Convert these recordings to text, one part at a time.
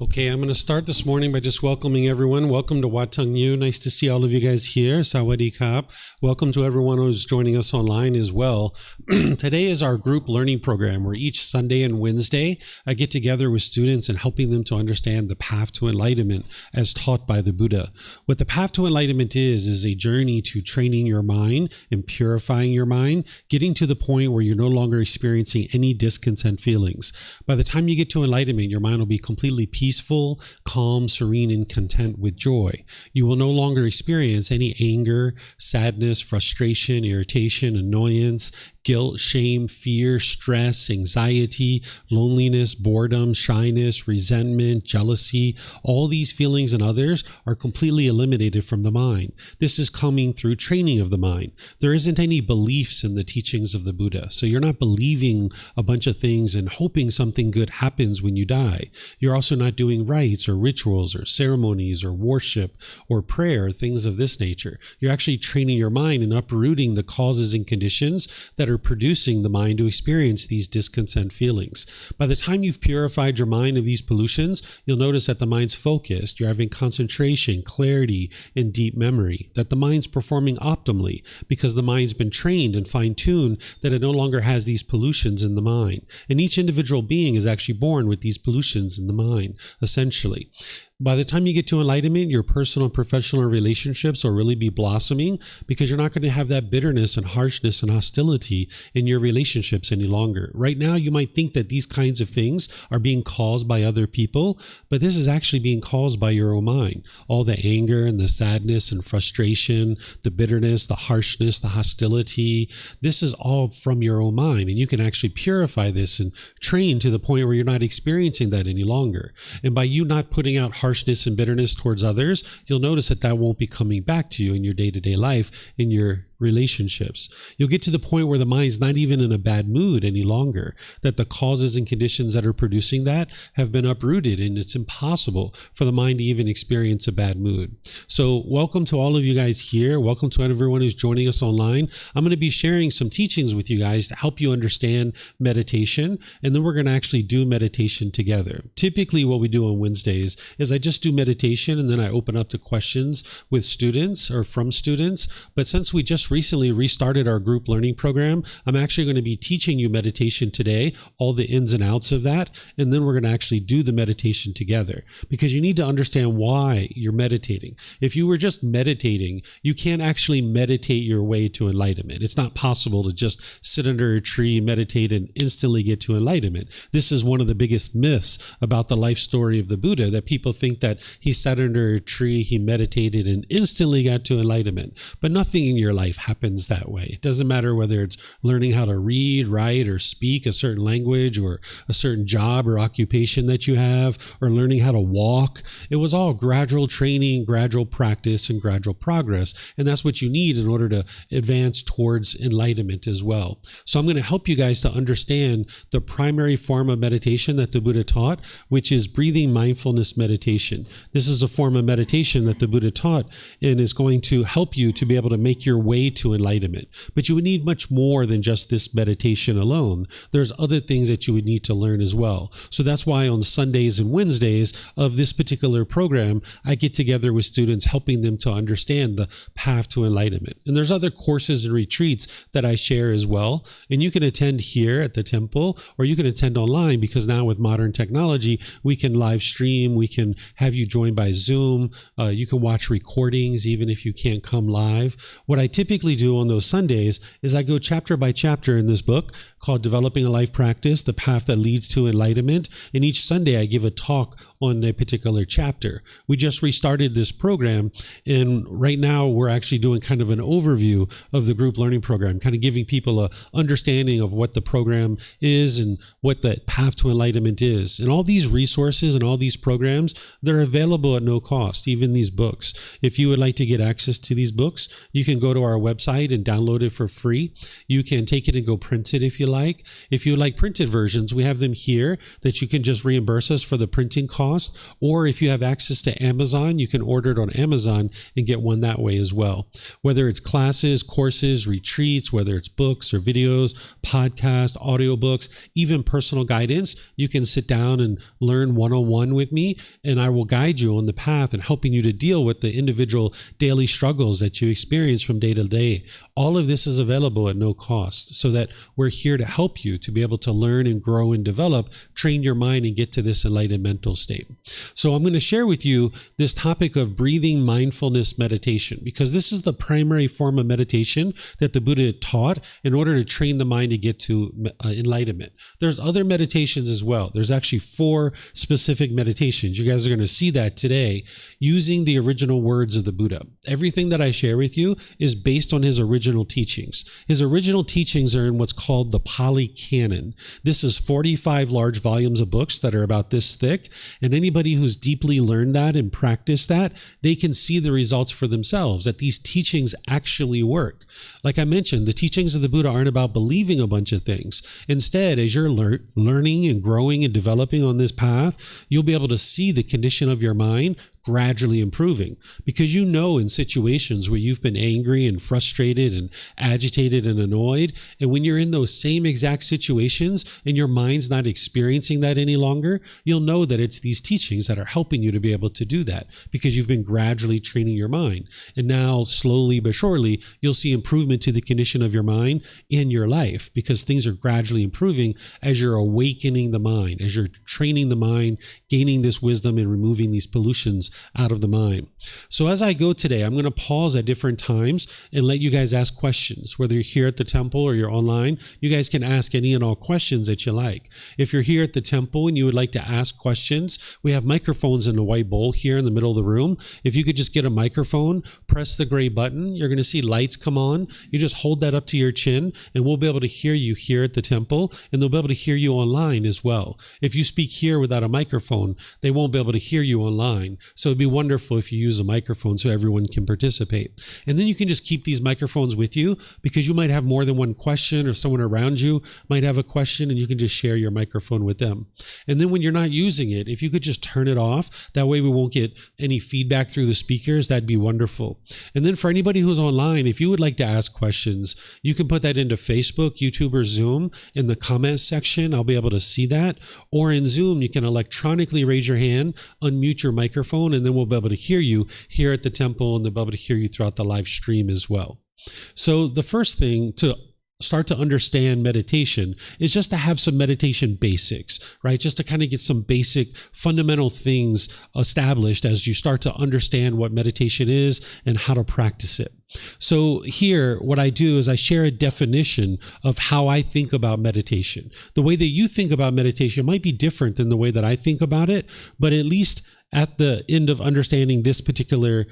Okay, I'm going to start this morning by just welcoming everyone. Welcome to Wat Tung. Nice to see all of you guys here. Sawadee Kap. Welcome to everyone who's joining us online as well. Today is our group learning program where each Sunday and Wednesday I get together with students and helping them to understand the path to enlightenment as taught by the Buddha. What the path to enlightenment is a journey to training your mind and purifying your mind, getting to the point where you're no longer experiencing any discontent feelings. By the time you get to enlightenment, your mind will be completely peaceful, calm, serene, and content with joy. You will no longer experience any anger, sadness, frustration, irritation, annoyance, guilt, shame, fear, stress, anxiety, loneliness, boredom, shyness, resentment, jealousy. All these feelings and others are completely eliminated from the mind. This is coming through training of the mind. There isn't any beliefs in the teachings of the Buddha. So you're not believing a bunch of things and hoping something good happens when you die. You're also not doing rites or rituals or ceremonies or worship or prayer, things of this nature. You're actually training your mind and uprooting the causes and conditions that are producing the mind to experience these discontent feelings. By the time you've purified your mind of these pollutions, you'll notice that the mind's focused, you're having concentration, clarity, and deep memory, that the mind's performing optimally because the mind's been trained and fine-tuned that it no longer has these pollutions in the mind. And each individual being is actually born with these pollutions in the mind, essentially. By the time you get to enlightenment, your personal and professional relationships will really be blossoming because you're not going to have that bitterness and harshness and hostility in your relationships any longer. Right now, you might think that these kinds of things are being caused by other people, but this is actually being caused by your own mind. All the anger and the sadness and frustration, the bitterness, the harshness, the hostility, this is all from your own mind. And you can actually purify this and train to the point where you're not experiencing that any longer. And by you not putting out harshness and bitterness towards others, you'll notice that that won't be coming back to you in your day-to-day life, in your relationships. You'll get to the point where the mind's not even in a bad mood any longer, that the causes and conditions that are producing that have been uprooted, and it's impossible for the mind to even experience a bad mood. So welcome to all of you guys here. Welcome to everyone who's joining us online. I'm going to be sharing some teachings with you guys to help you understand meditation, and then we're going to actually do meditation together. Typically what we do on Wednesdays is I just do meditation and then I open up to questions with students or from students. But since we just recently restarted our group learning program, I'm actually going to be teaching you meditation today, all the ins and outs of that, and then we're going to actually do the meditation together because you need to understand why you're meditating. If you were just meditating, you can't actually meditate your way to enlightenment. It's not possible to just sit under a tree, meditate, and instantly get to enlightenment. This is one of the biggest myths about the life story of the Buddha, that people think that he sat under a tree, he meditated, and instantly got to enlightenment. But nothing in your life happens that way. It doesn't matter whether it's learning how to read, write, or speak a certain language, or a certain job or occupation that you have, or learning how to walk. It was all gradual training, gradual practice, and gradual progress. And that's what you need in order to advance towards enlightenment as well. So I'm going to help you guys to understand the primary form of meditation that the Buddha taught, which is breathing mindfulness meditation. This is a form of meditation that the Buddha taught and is going to help you to be able to make your way to enlightenment. But you would need much more than just this meditation alone. There's other things that you would need to learn as well. So that's why on Sundays and Wednesdays of this particular program, I get together with students helping them to understand the path to enlightenment. And there's other courses and retreats that I share as well. And you can attend here at the temple, or you can attend online because now with modern technology, we can live stream, we can have you join by Zoom, you can watch recordings even if you can't come live. What I typically do on those Sundays is I go chapter by chapter in this book called Developing a Life Practice, The Path That Leads to Enlightenment. And each Sunday I give a talk on a particular chapter. We just restarted this program, and right now we're actually doing kind of an overview of the group learning program, kind of giving people a understanding of what the program is and what the path to enlightenment is. And all these resources and all these programs, they're available at no cost, even these books. If you would like to get access to these books, you can go to our website and download it for free. You can take it and go print it if you like. If you like printed versions, we have them here that you can just reimburse us for the printing cost. Or if you have access to Amazon, you can order it on Amazon and get one that way as well. Whether it's classes, courses, retreats, whether it's books or videos, podcasts, audiobooks, even personal guidance, you can sit down and learn one-on-one with me, and I will guide you on the path and helping you to deal with the individual daily struggles that you experience from day to day. All of this is available at no cost, so that we're here to help you to be able to learn and grow and develop, train your mind and get to this enlightened mental state. So I'm going to share with you this topic of breathing mindfulness meditation, because this is the primary form of meditation that the Buddha taught in order to train the mind to get to enlightenment. There's other meditations as well. There's actually 4 specific meditations. You guys are going to see that today using the original words of the Buddha. Everything that I share with you is based on his original teachings. His original teachings are in what's called the Pali Canon. This is 45 large volumes of books that are about this thick, and anybody who's deeply learned that and practiced that, they can see the results for themselves, that these teachings actually work. Like I mentioned, the teachings of the Buddha aren't about believing a bunch of things. Instead, as you're learning and growing and developing on this path, you'll be able to see the condition of your mind gradually improving, because you know in situations where you've been angry and frustrated and agitated and annoyed, and when you're in those same exact situations and your mind's not experiencing that any longer, you'll know that it's these teachings that are helping you to be able to do that, because you've been gradually training your mind. And now slowly but surely you'll see improvement to the condition of your mind in your life, because things are gradually improving as you're awakening the mind, as you're training the mind, gaining this wisdom and removing these pollutions out of the mind. So as I go today, I'm going to pause at different times and let you guys ask questions. Whether you're here at the temple or you're online, you guys can ask any and all questions that you like. If you're here at the temple and you would like to ask questions, we have microphones in the white bowl here in the middle of the room. If you could just get a microphone, press the gray button, you're going to see lights come on. You just hold that up to your chin and we'll be able to hear you here at the temple, and they'll be able to hear you online as well. If you speak here without a microphone, they won't be able to hear you online. So it'd be wonderful if you use a microphone so everyone can participate. And then you can just keep these microphones with you, because you might have more than one question, or someone around you might have a question, and you can just share your microphone with them. And then when you're not using it, if you could just turn it off, that way we won't get any feedback through the speakers, that'd be wonderful. And then for anybody who's online, if you would like to ask questions, you can put that into Facebook, YouTube, or Zoom in the comments section. I'll be able to see that. Or in Zoom, you can electronically raise your hand, unmute your microphone, and then we'll be able to hear you here at the temple, and they'll be able to hear you throughout the live stream as well. So the first thing to start to understand meditation is just to have some meditation basics, right? Just to kind of get some basic fundamental things established as you start to understand what meditation is and how to practice it. So here, what I do is I share a definition of how I think about meditation. The way that you think about meditation might be different than the way that I think about it, but at least at the end of understanding this particular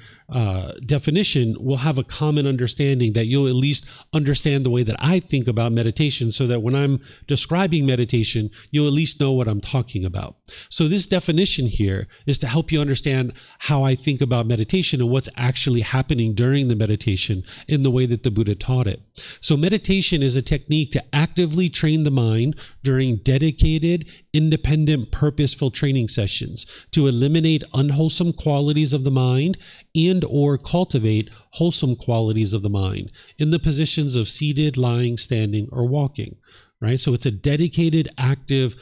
definition, we'll have a common understanding that you'll at least understand the way that I think about meditation, so that when I'm describing meditation, you'll at least know what I'm talking about. So this definition here is to help you understand how I think about meditation and what's actually happening during the meditation in the way that the Buddha taught it. So meditation is a technique to actively train the mind during dedicated, independent, purposeful training sessions to eliminate unwholesome qualities of the mind and or cultivate wholesome qualities of the mind in the positions of seated, lying, standing, or walking, right? So it's a dedicated, active,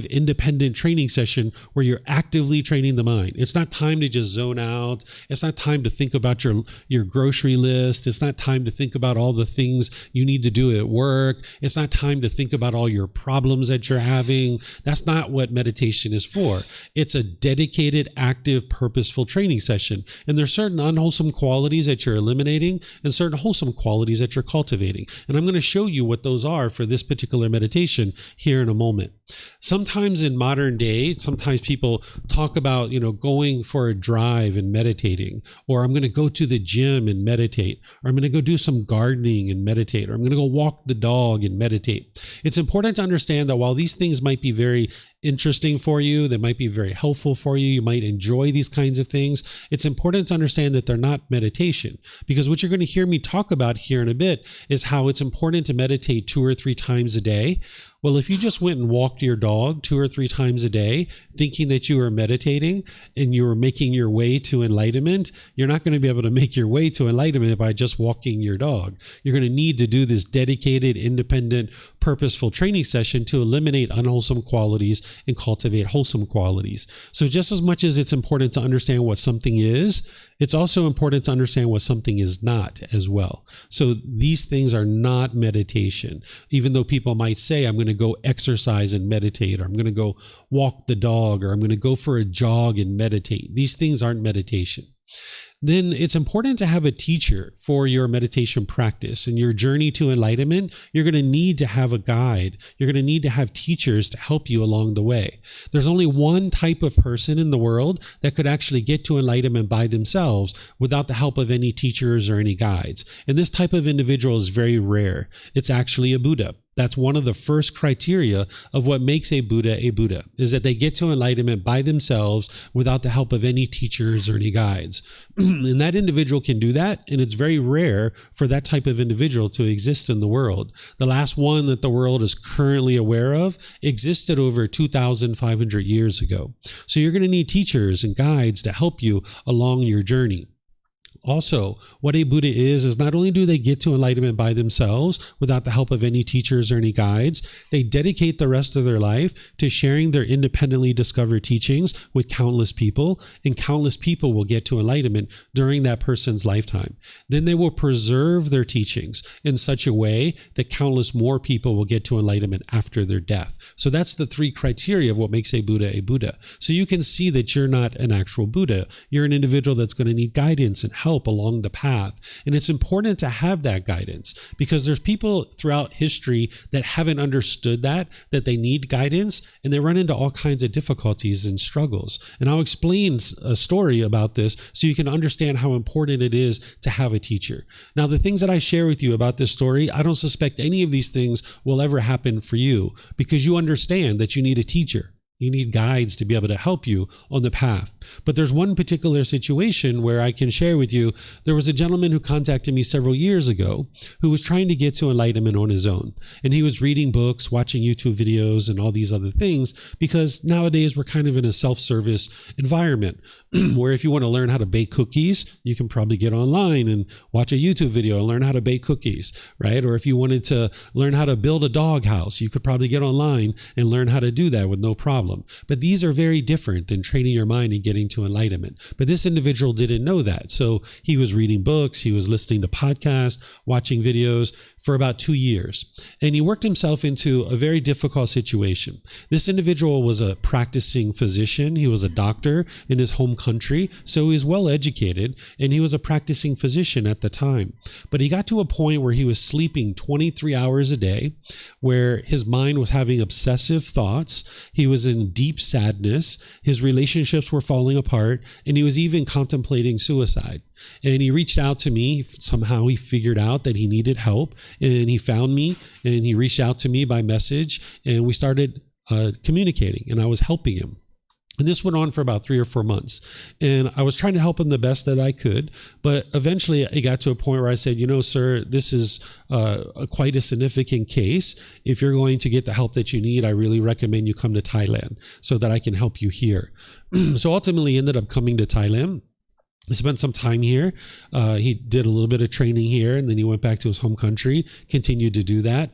independent training session where you're actively training the mind. It's not time to just zone out. It's not time to think about your grocery list. It's not time to think about all the things you need to do at work. It's not time to think about all your problems that you're having. That's not what meditation is for. It's a dedicated, active, purposeful training session. And there's certain unwholesome qualities that you're eliminating and certain wholesome qualities that you're cultivating. And I'm going to show you what those are for this particular meditation here in a moment. Sometimes in modern day, sometimes people talk about, going for a drive and meditating, or I'm going to go to the gym and meditate, or I'm going to go do some gardening and meditate, or I'm going to go walk the dog and meditate. It's important to understand that while these things might be very interesting for you. They might be very helpful for you. You might enjoy these kinds of things. It's important to understand that they're not meditation, because what you're going to hear me talk about here in a bit is how it's important to meditate 2 or 3 times a day. Well, if you just went and walked your dog 2 or 3 times a day, thinking that you were meditating and you were making your way to enlightenment, you're not going to be able to make your way to enlightenment by just walking your dog. You're going to need to do this dedicated, independent, purposeful training session to eliminate unwholesome qualities and cultivate wholesome qualities. So just as much as it's important to understand what something is, it's also important to understand what something is not as well. So these things are not meditation. Even though people might say, I'm going to go exercise and meditate, or I'm going to go walk the dog, or I'm going to go for a jog and meditate. These things aren't meditation. Then it's important to have a teacher for your meditation practice. In your journey to enlightenment, you're going to need to have a guide. You're going to need to have teachers to help you along the way. There's only one type of person in the world that could actually get to enlightenment by themselves without the help of any teachers or any guides. And this type of individual is very rare. It's actually a Buddha. That's one of the first criteria of what makes a Buddha, is that they get to enlightenment by themselves without the help of any teachers or any guides. And that individual can do that, and it's very rare for that type of individual to exist in the world. The last one that the world is currently aware of existed over 2,500 years ago. So you're going to need teachers and guides to help you along your journey. Also, what a Buddha is not only do they get to enlightenment by themselves without the help of any teachers or any guides, they dedicate the rest of their life to sharing their independently discovered teachings with countless people, and countless people will get to enlightenment during that person's lifetime. Then they will preserve their teachings in such a way that countless more people will get to enlightenment after their death. So that's the 3 criteria of what makes a Buddha a Buddha. So you can see that you're not an actual Buddha. You're an individual that's going to need guidance and help along the path. And it's important to have that guidance, because there's people throughout history that haven't understood that they need guidance, and they run into all kinds of difficulties and struggles. And I'll explain a story about this so you can understand how important it is to have a teacher. Now, the things that I share with you about this story, I don't suspect any of these things will ever happen for you, because you understand that you need a teacher. You need guides to be able to help you on the path. But there's one particular situation where I can share with you. There was a gentleman who contacted me several years ago who was trying to get to enlightenment on his own. And he was reading books, watching YouTube videos, and all these other things, because nowadays we're kind of in a self-service environment where if you want to learn how to bake cookies, you can probably get online and watch a YouTube video and learn how to bake cookies, right? Or if you wanted to learn how to build a dog house, you could probably get online and learn how to do that with no problem. But these are very different than training your mind and getting to enlightenment. But this individual didn't know that. So he was reading books, he was listening to podcasts, watching videos for about 2 years. And he worked himself into a very difficult situation. This individual was a practicing physician. He was a doctor in his home country. So he was well educated, and he was a practicing physician at the time. But he got to a point where he was sleeping 23 hours a day, where his mind was having obsessive thoughts. He was in deep sadness. His relationships were falling apart, and he was even contemplating suicide. And he reached out to me. Somehow he figured out that he needed help, and he found me, and he reached out to me by message, and we started communicating, and I was helping him. And this went on for about 3 or 4 months. And I was trying to help him the best that I could. But eventually it got to a point where I said, sir, this is quite a significant case. If you're going to get the help that you need, I really recommend you come to Thailand so that I can help you here. So ultimately he ended up coming to Thailand. He spent some time here. He did a little bit of training here, and then he went back to his home country, continued to do that.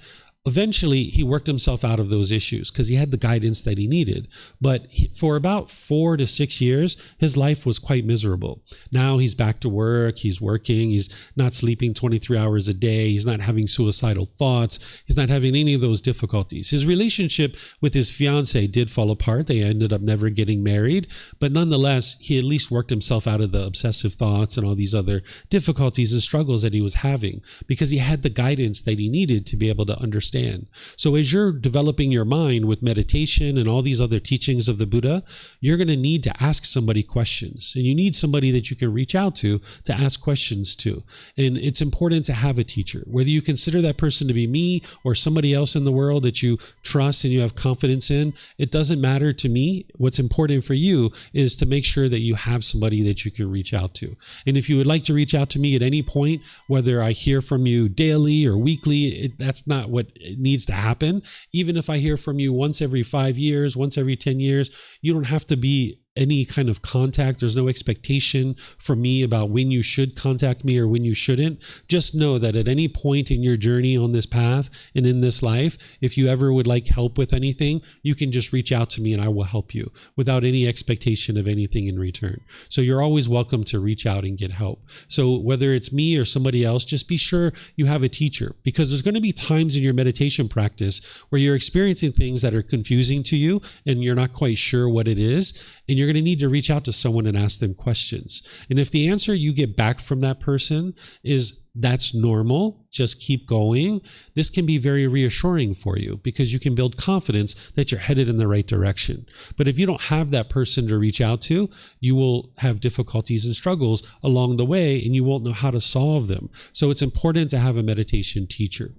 Eventually, he worked himself out of those issues because he had the guidance that he needed. But for about 4 to 6 years, his life was quite miserable. Now he's back to work. He's working. He's not sleeping 23 hours a day. He's not having suicidal thoughts. He's not having any of those difficulties. His relationship with his fiancée did fall apart. They ended up never getting married. But nonetheless, he at least worked himself out of the obsessive thoughts and all these other difficulties and struggles that he was having because he had the guidance that he needed to be able to understand understand. So as you're developing your mind with meditation and all these other teachings of the Buddha, you're going to need to ask somebody questions. And you need somebody that you can reach out to ask questions to. And it's important to have a teacher. Whether you consider that person to be me or somebody else in the world that you trust and you have confidence in, it doesn't matter to me. What's important for you is to make sure that you have somebody that you can reach out to. And if you would like to reach out to me at any point, whether I hear from you daily or weekly, that's not what needs to happen. Even if I hear from you once every 5 years, once every 10 years, you don't have to be any kind of contact. There's no expectation from me about when you should contact me or when you shouldn't. Just know that at any point in your journey on this path and in this life, if you ever would like help with anything, you can just reach out to me and I will help you without any expectation of anything in return. So you're always welcome to reach out and get help. So whether it's me or somebody else, just be sure you have a teacher, because there's going to be times in your meditation practice where you're experiencing things that are confusing to you and you're not quite sure what it is. And you're going to need to reach out to someone and ask them questions. And if the answer you get back from that person is that's normal, just keep going, this can be very reassuring for you, because you can build confidence that you're headed in the right direction. But if you don't have that person to reach out to, you will have difficulties and struggles along the way and you won't know how to solve them. So it's important to have a meditation teacher.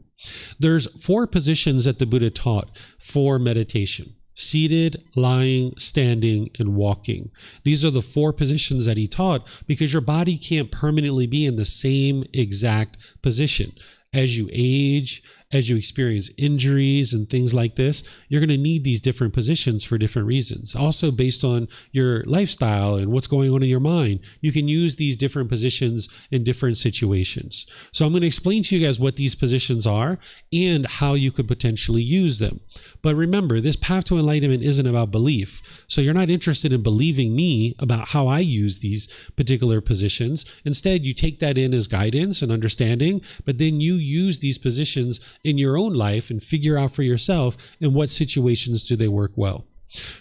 There's 4 positions that the Buddha taught for meditation: seated, lying, standing, and walking. These are the 4 positions that he taught, because your body can't permanently be in the same exact position. As you age, as you experience injuries and things like this, you're going to need these different positions for different reasons. Also, based on your lifestyle and what's going on in your mind, you can use these different positions in different situations. So I'm going to explain to you guys what these positions are and how you could potentially use them. But remember, this path to enlightenment isn't about belief. So you're not interested in believing me about how I use these particular positions. Instead, you take that in as guidance and understanding, but then you use these positions in your own life and figure out for yourself in what situations do they work well.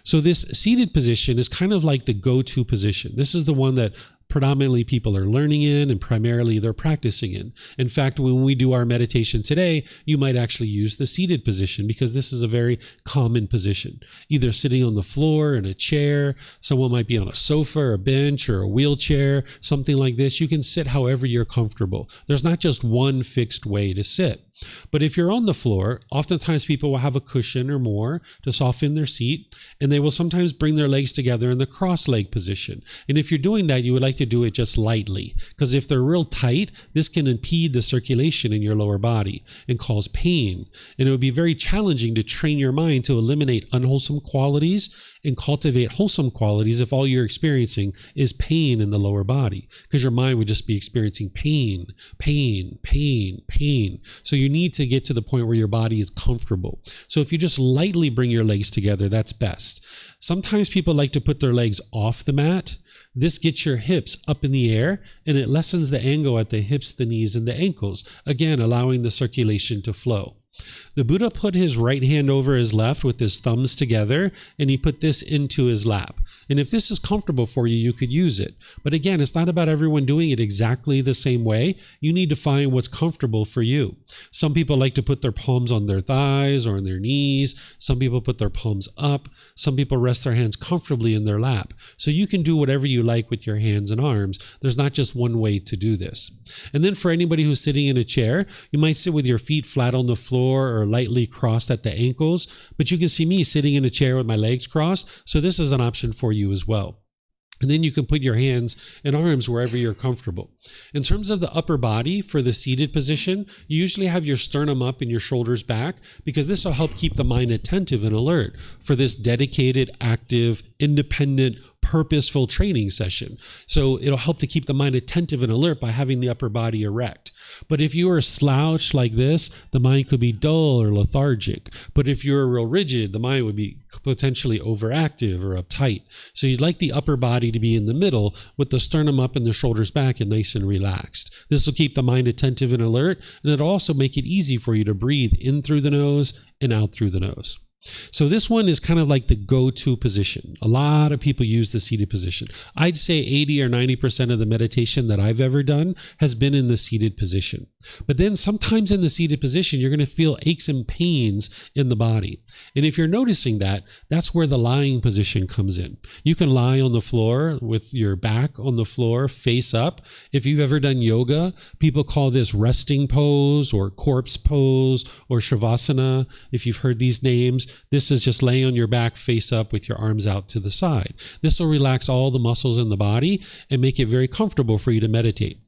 So this seated position is kind of like the go-to position. This is the one that predominantly people are learning in and primarily they're practicing in. In fact, when we do our meditation today, you might actually use the seated position, because this is a very common position. Either sitting on the floor in a chair, someone might be on a sofa or a bench or a wheelchair, something like this. You can sit however you're comfortable. There's not just one fixed way to sit. But if you're on the floor, oftentimes people will have a cushion or more to soften their seat, and they will sometimes bring their legs together in the cross-leg position. And if you're doing that, you would like to do it just lightly, because if they're real tight, this can impede the circulation in your lower body and cause pain. And it would be very challenging to train your mind to eliminate unwholesome qualities and cultivate wholesome qualities if all you're experiencing is pain in the lower body, because your mind would just be experiencing pain, pain, pain, pain. So you need to get to the point where your body is comfortable. So if you just lightly bring your legs together, that's best. Sometimes people like to put their legs off the mat. This gets your hips up in the air and it lessens the angle at the hips, the knees, and the ankles, again, allowing the circulation to flow. The Buddha put his right hand over his left with his thumbs together, and he put this into his lap. And if this is comfortable for you, you could use it. But again, it's not about everyone doing it exactly the same way. You need to find what's comfortable for you. Some people like to put their palms on their thighs or on their knees. Some people put their palms up. Some people rest their hands comfortably in their lap. So you can do whatever you like with your hands and arms. There's not just one way to do this. And then for anybody who's sitting in a chair, you might sit with your feet flat on the floor or lightly crossed at the ankles, but you can see me sitting in a chair with my legs crossed, so this is an option for you as well. And then you can put your hands and arms wherever you're comfortable. In terms of the upper body, for the seated position, you usually have your sternum up and your shoulders back, because this will help keep the mind attentive and alert for this dedicated, active, independent, purposeful training session. So it'll help to keep the mind attentive and alert by having the upper body erect. But if you are slouched like this, the mind could be dull or lethargic. But if you're real rigid, the mind would be potentially overactive or uptight. So you'd like the upper body to be in the middle with the sternum up and the shoulders back and nice and relaxed. This will keep the mind attentive and alert, and it'll also make it easy for you to breathe in through the nose and out through the nose. So this one is kind of like the go-to position. A lot of people use the seated position. I'd say 80 or 90% of the meditation that I've ever done has been in the seated position. But then sometimes in the seated position, you're going to feel aches and pains in the body. And if you're noticing that, that's where the lying position comes in. You can lie on the floor with your back on the floor, face up. If you've ever done yoga, people call this resting pose or corpse pose or shavasana. If you've heard these names, this is just laying on your back, face up with your arms out to the side. This will relax all the muscles in the body and make it very comfortable for you to meditate.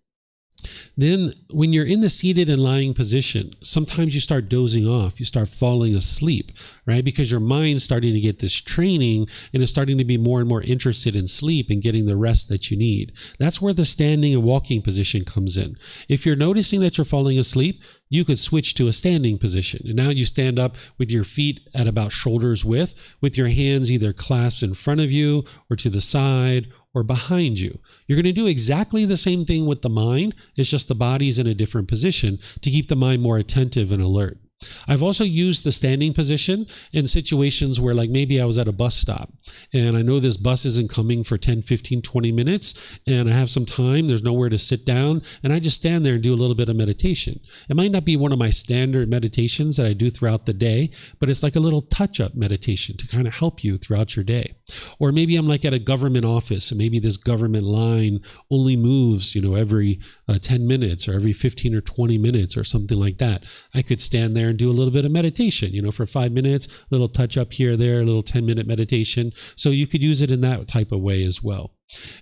Then when you're in the seated and lying position, sometimes you start dozing off, you start falling asleep, right? Because your mind's starting to get this training and is starting to be more and more interested in sleep and getting the rest that you need. That's where the standing and walking position comes in. If you're noticing that you're falling asleep, you could switch to a standing position. And now you stand up with your feet at about shoulders width, with your hands either clasped in front of you or to the side or behind you. You're going to do exactly the same thing with the mind. It's just the body's in a different position to keep the mind more attentive and alert. I've also used the standing position in situations where, like, maybe I was at a bus stop and I know this bus isn't coming for 10, 15, 20 minutes and I have some time, there's nowhere to sit down, and I just stand there and do a little bit of meditation. It might not be one of my standard meditations that I do throughout the day, but it's like a little touch-up meditation to kind of help you throughout your day. Or maybe I'm like at a government office and maybe this government line only moves, every 10 minutes or every 15 or 20 minutes or something like that. I could stand there and do a little bit of meditation, for 5 minutes, a little touch up here or there, a little 10-minute meditation. So you could use it in that type of way as well.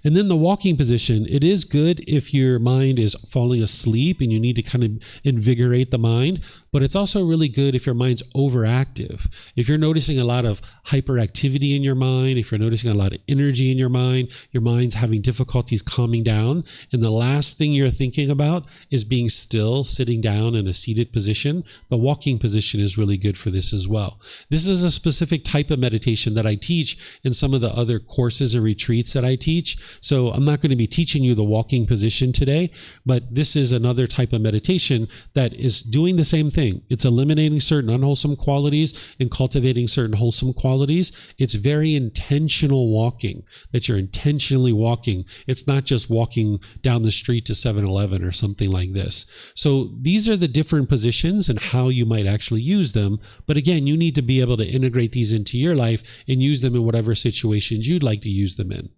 And then the walking position, it is good if your mind is falling asleep and you need to kind of invigorate the mind, but it's also really good if your mind's overactive. If you're noticing a lot of hyperactivity in your mind, if you're noticing a lot of energy in your mind's having difficulties calming down, and the last thing you're thinking about is being still, sitting down in a seated position, the walking position is really good for this as well. This is a specific type of meditation that I teach in some of the other courses or retreats that I teach. So I'm not going to be teaching you the walking position today, but this is another type of meditation that is doing the same thing. It's eliminating certain unwholesome qualities and cultivating certain wholesome qualities. It's very intentional walking, that you're intentionally walking. It's not just walking down the street to 7-Eleven or something like this. So these are the different positions and how you might actually use them. But again, you need to be able to integrate these into your life and use them in whatever situations you'd like to use them in.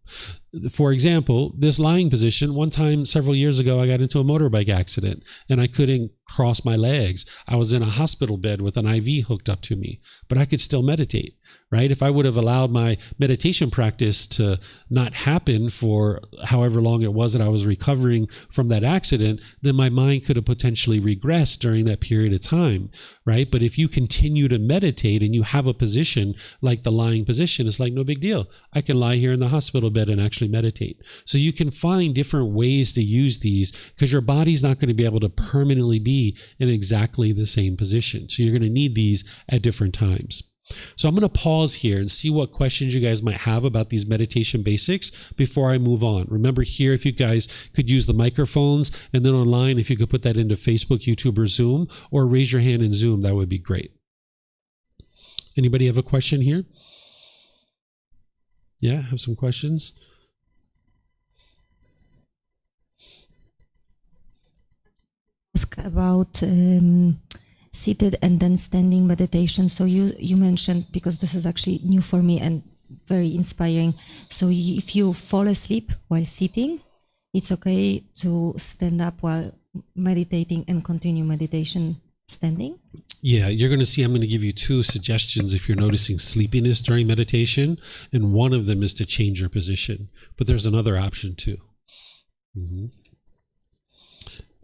For example, this lying position, one time several years ago, I got into a motorbike accident and I couldn't cross my legs. I was in a hospital bed with an IV hooked up to me, but I could still meditate, right? If I would have allowed my meditation practice to not happen for however long it was that I was recovering from that accident, then my mind could have potentially regressed during that period of time, right? But if you continue to meditate and you have a position like the lying position, it's like no big deal. I can lie here in the hospital bed and actually meditate. So you can find different ways to use these because your body's not going to be able to permanently be in exactly the same position. So you're going to need these at different times. So I'm going to pause here and see what questions you guys might have about these meditation basics before I move on. Remember here, if you guys could use the microphones, and then online, if you could put that into Facebook, YouTube, or Zoom, or raise your hand in Zoom, that would be great. Anybody have a question here? Yeah, have some questions? Ask about seated and then standing meditation. So you mentioned, because this is actually new for me and very inspiring. So if you fall asleep while sitting, it's okay to stand up while meditating and continue meditation standing? Yeah, you're going to see I'm going to give you two suggestions if you're noticing sleepiness during meditation, and one of them is to change your position. But there's another option too.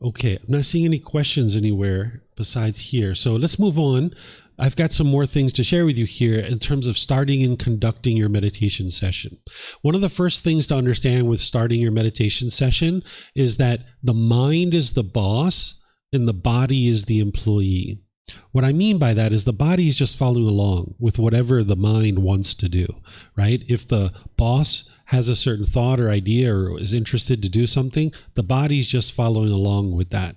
Okay, I'm not seeing any questions anywhere besides here. So let's move on. I've got some more things to share with you here in terms of starting and conducting your meditation session. One of the first things to understand with starting your meditation session is that the mind is the boss and the body is the employee. What I mean by that is the body is just following along with whatever the mind wants to do, right? If the boss has a certain thought or idea or is interested to do something, the body's just following along with that.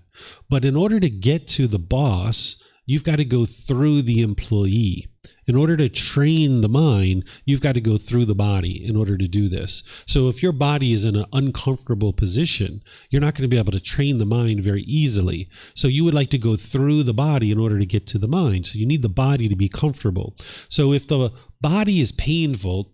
But in order to get to the boss, you've got to go through the employee. In order to train the mind, you've got to go through the body in order to do this. So if your body is in an uncomfortable position, you're not going to be able to train the mind very easily. So you would like to go through the body in order to get to the mind. So you need the body to be comfortable. So if the body is painful,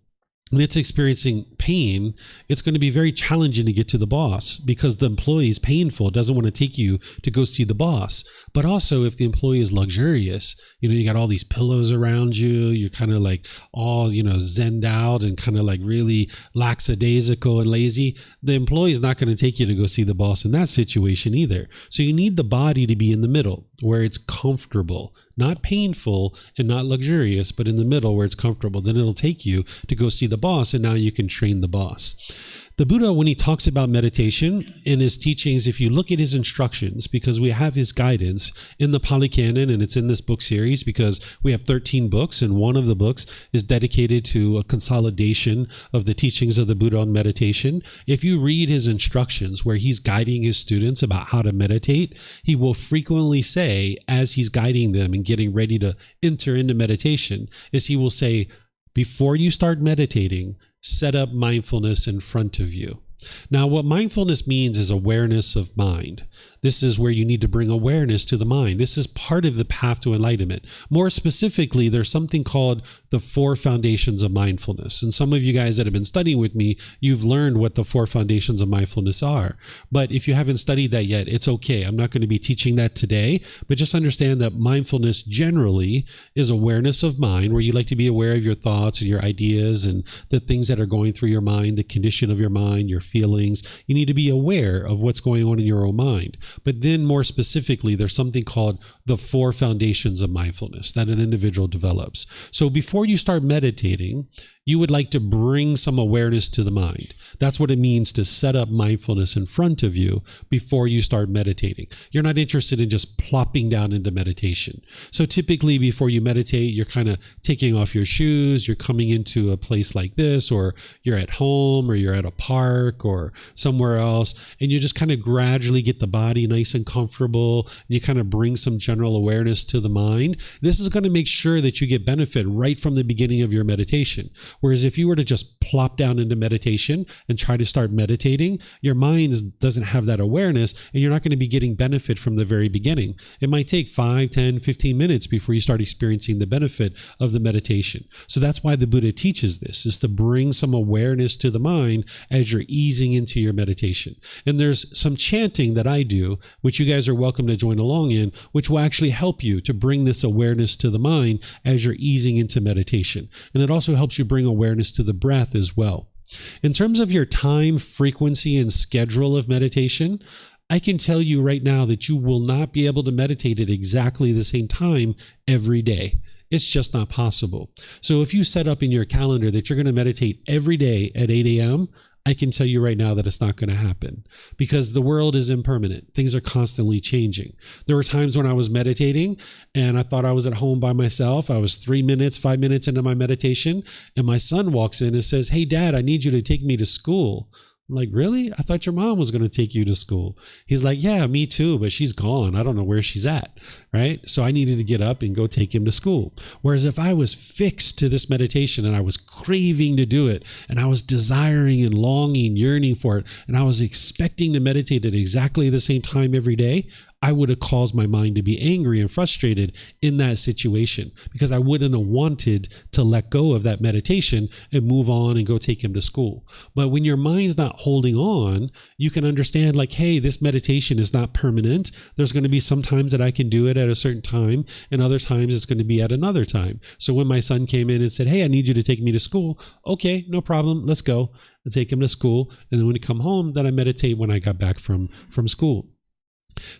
when it's experiencing pain, it's going to be very challenging to get to the boss because the employee is painful, doesn't want to take you to go see the boss. But also if the employee is luxurious, you got all these pillows around you, you're kind of like all, zenned out and kind of like really lackadaisical and lazy, the employee is not going to take you to go see the boss in that situation either. So you need the body to be in the middle where it's comfortable, not painful and not luxurious, but in the middle where it's comfortable. Then it'll take you to go see the boss, and now you can train the boss. The Buddha, when he talks about meditation in his teachings, if you look at his instructions, because we have his guidance in the Pali Canon, and it's in this book series because we have 13 books, and one of the books is dedicated to a consolidation of the teachings of the Buddha on meditation. If you read his instructions where he's guiding his students about how to meditate, he will frequently say, as he's guiding them and getting ready to enter into meditation, is he will say, before you start meditating, set up mindfulness in front of you. Now, what mindfulness means is awareness of mind. This is where you need to bring awareness to the mind. This is part of the path to enlightenment. More specifically, there's something called the 4 foundations of mindfulness. And some of you guys that have been studying with me, you've learned what the 4 foundations of mindfulness are. But if you haven't studied that yet, it's okay. I'm not going to be teaching that today, but just understand that mindfulness generally is awareness of mind, where you like to be aware of your thoughts and your ideas and the things that are going through your mind, the condition of your mind, your feelings. You need to be aware of what's going on in your own mind. But then more specifically, there's something called the 4 foundations of mindfulness that an individual develops. So before you start meditating, you would like to bring some awareness to the mind. That's what it means to set up mindfulness in front of you before you start meditating. You're not interested in just plopping down into meditation. So typically before you meditate, you're kind of taking off your shoes, you're coming into a place like this, or you're at home, or you're at a park or somewhere else, and you just kind of gradually get the body nice and comfortable, and you kind of bring some general awareness to the mind. This is going to make sure that you get benefit right from the beginning of your meditation. Whereas if you were to just plop down into meditation and try to start meditating, your mind doesn't have that awareness, and you're not going to be getting benefit from the very beginning. It might take 5, 10, 15 minutes before you start experiencing the benefit of the meditation. So that's why the Buddha teaches this, is to bring some awareness to the mind as you're easing into your meditation. And there's some chanting that I do, which you guys are welcome to join along in, which will actually help you to bring this awareness to the mind as you're easing into meditation. And it also helps you bring awareness to the breath as well. In terms of your time, frequency, and schedule of meditation, I can tell you right now that you will not be able to meditate at exactly the same time every day. It's just not possible. So if you set up in your calendar that you're going to meditate every day at 8 a.m., I can tell you right now that it's not going to happen, because the world is impermanent. Things are constantly changing. There were times when I was meditating and I thought I was at home by myself. I was 3 minutes, 5 minutes into my meditation, and my son walks in and says, "Hey, Dad, I need you to take me to school." I'm like, "Really? I thought your mom was going to take you to school." He's like, "Yeah, me too, but she's gone. I don't know where she's at." Right? So I needed to get up and go take him to school. Whereas if I was fixed to this meditation and I was craving to do it, and I was desiring and longing, yearning for it, and I was expecting to meditate at exactly the same time every day, I would have caused my mind to be angry and frustrated in that situation, because I wouldn't have wanted to let go of that meditation and move on and go take him to school. But when your mind's not holding on, you can understand like, hey, this meditation is not permanent. There's going to be some times that I can do it at a certain time, and other times it's going to be at another time. So when my son came in and said, "Hey, I need you to take me to school," okay, no problem, let's go. I take him to school, and then when he come home, then I meditate when I got back from school.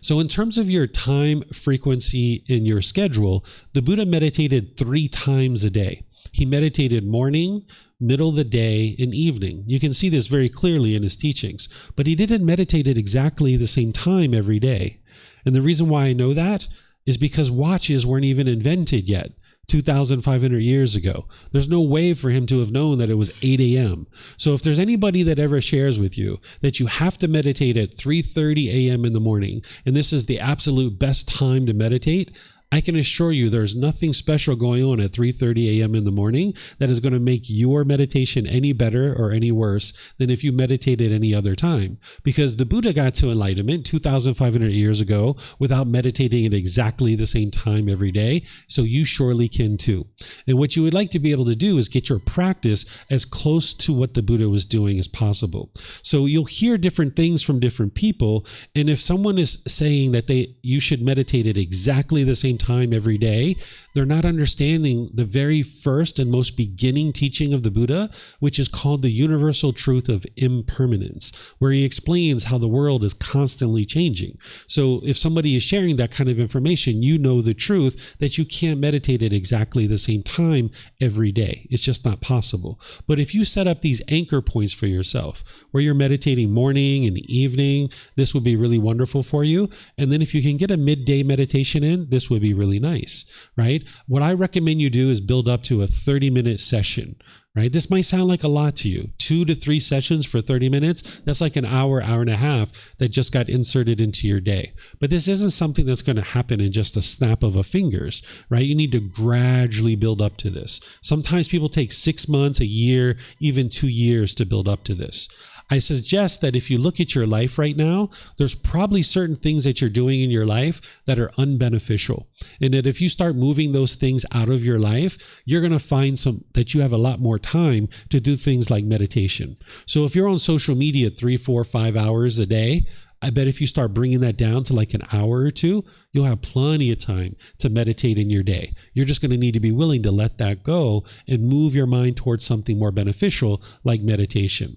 So in terms of your time, frequency, and your schedule, the Buddha meditated 3 times a day. He meditated morning, middle of the day, and evening. You can see this very clearly in his teachings, but he didn't meditate at exactly the same time every day. And the reason why I know that is because watches weren't even invented yet. 2,500 years ago. There's no way for him to have known that it was 8 a.m. So if there's anybody that ever shares with you that you have to meditate at 3:30 a.m. in the morning, and this is the absolute best time to meditate, I can assure you there's nothing special going on at 3:30 a.m. in the morning that is going to make your meditation any better or any worse than if you meditated any other time. Because the Buddha got to enlightenment 2,500 years ago without meditating at exactly the same time every day, so you surely can too. And what you would like to be able to do is get your practice as close to what the Buddha was doing as possible. So you'll hear different things from different people, and if someone is saying that you should meditate at exactly the same time every day, they're not understanding the very first and most beginning teaching of the Buddha, which is called the universal truth of impermanence, where he explains how the world is constantly changing. So if somebody is sharing that kind of information, you know the truth that you can't meditate at exactly the same time every day. It's just not possible. But if you set up these anchor points for yourself, where you're meditating morning and evening, this would be really wonderful for you. And then if you can get a midday meditation in, this would be really nice, right? What I recommend you do is build up to a 30-minute session, right? This might sound like a lot to you. 2 to 3 sessions for 30 minutes, that's like an hour, hour and a half that just got inserted into your day. But this isn't something that's going to happen in just a snap of a fingers, right? You need to gradually build up to this. Sometimes people take 6 months, a year, even 2 years to build up to this. I suggest that if you look at your life right now, there's probably certain things that you're doing in your life that are unbeneficial. And that if you start moving those things out of your life, you're going to find that you have a lot more time to do things like meditation. So if you're on social media 3, 4, 5 hours a day, I bet if you start bringing that down to like an hour or two, you'll have plenty of time to meditate in your day. You're just going to need to be willing to let that go and move your mind towards something more beneficial like meditation.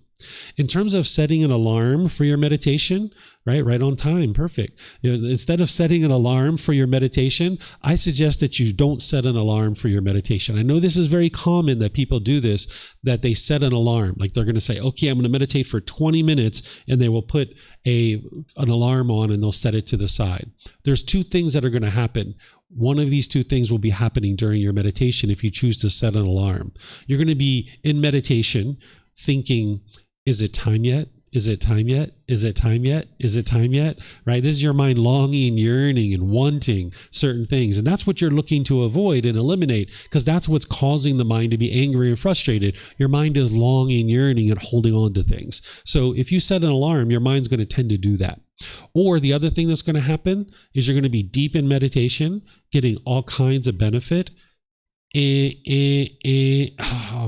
In terms of setting an alarm for your meditation, right on time, perfect. Instead of setting an alarm for your meditation, I suggest that you don't set an alarm for your meditation. I know this is very common that people do this, that they set an alarm. Like they're going to say, okay, I'm going to meditate for 20 minutes, and they will put an alarm on and they'll set it to the side. There's 2 things that are going to happen. One of these 2 things will be happening during your meditation if you choose to set an alarm. You're going to be in meditation thinking, is it time yet? Is it time yet? Is it time yet? Is it time yet? Right? This is your mind longing, yearning, and wanting certain things. And that's what you're looking to avoid and eliminate, because that's what's causing the mind to be angry and frustrated. Your mind is longing, yearning, and holding on to things. So if you set an alarm, your mind's going to tend to do that. Or the other thing that's going to happen is you're going to be deep in meditation, getting all kinds of benefit. Oh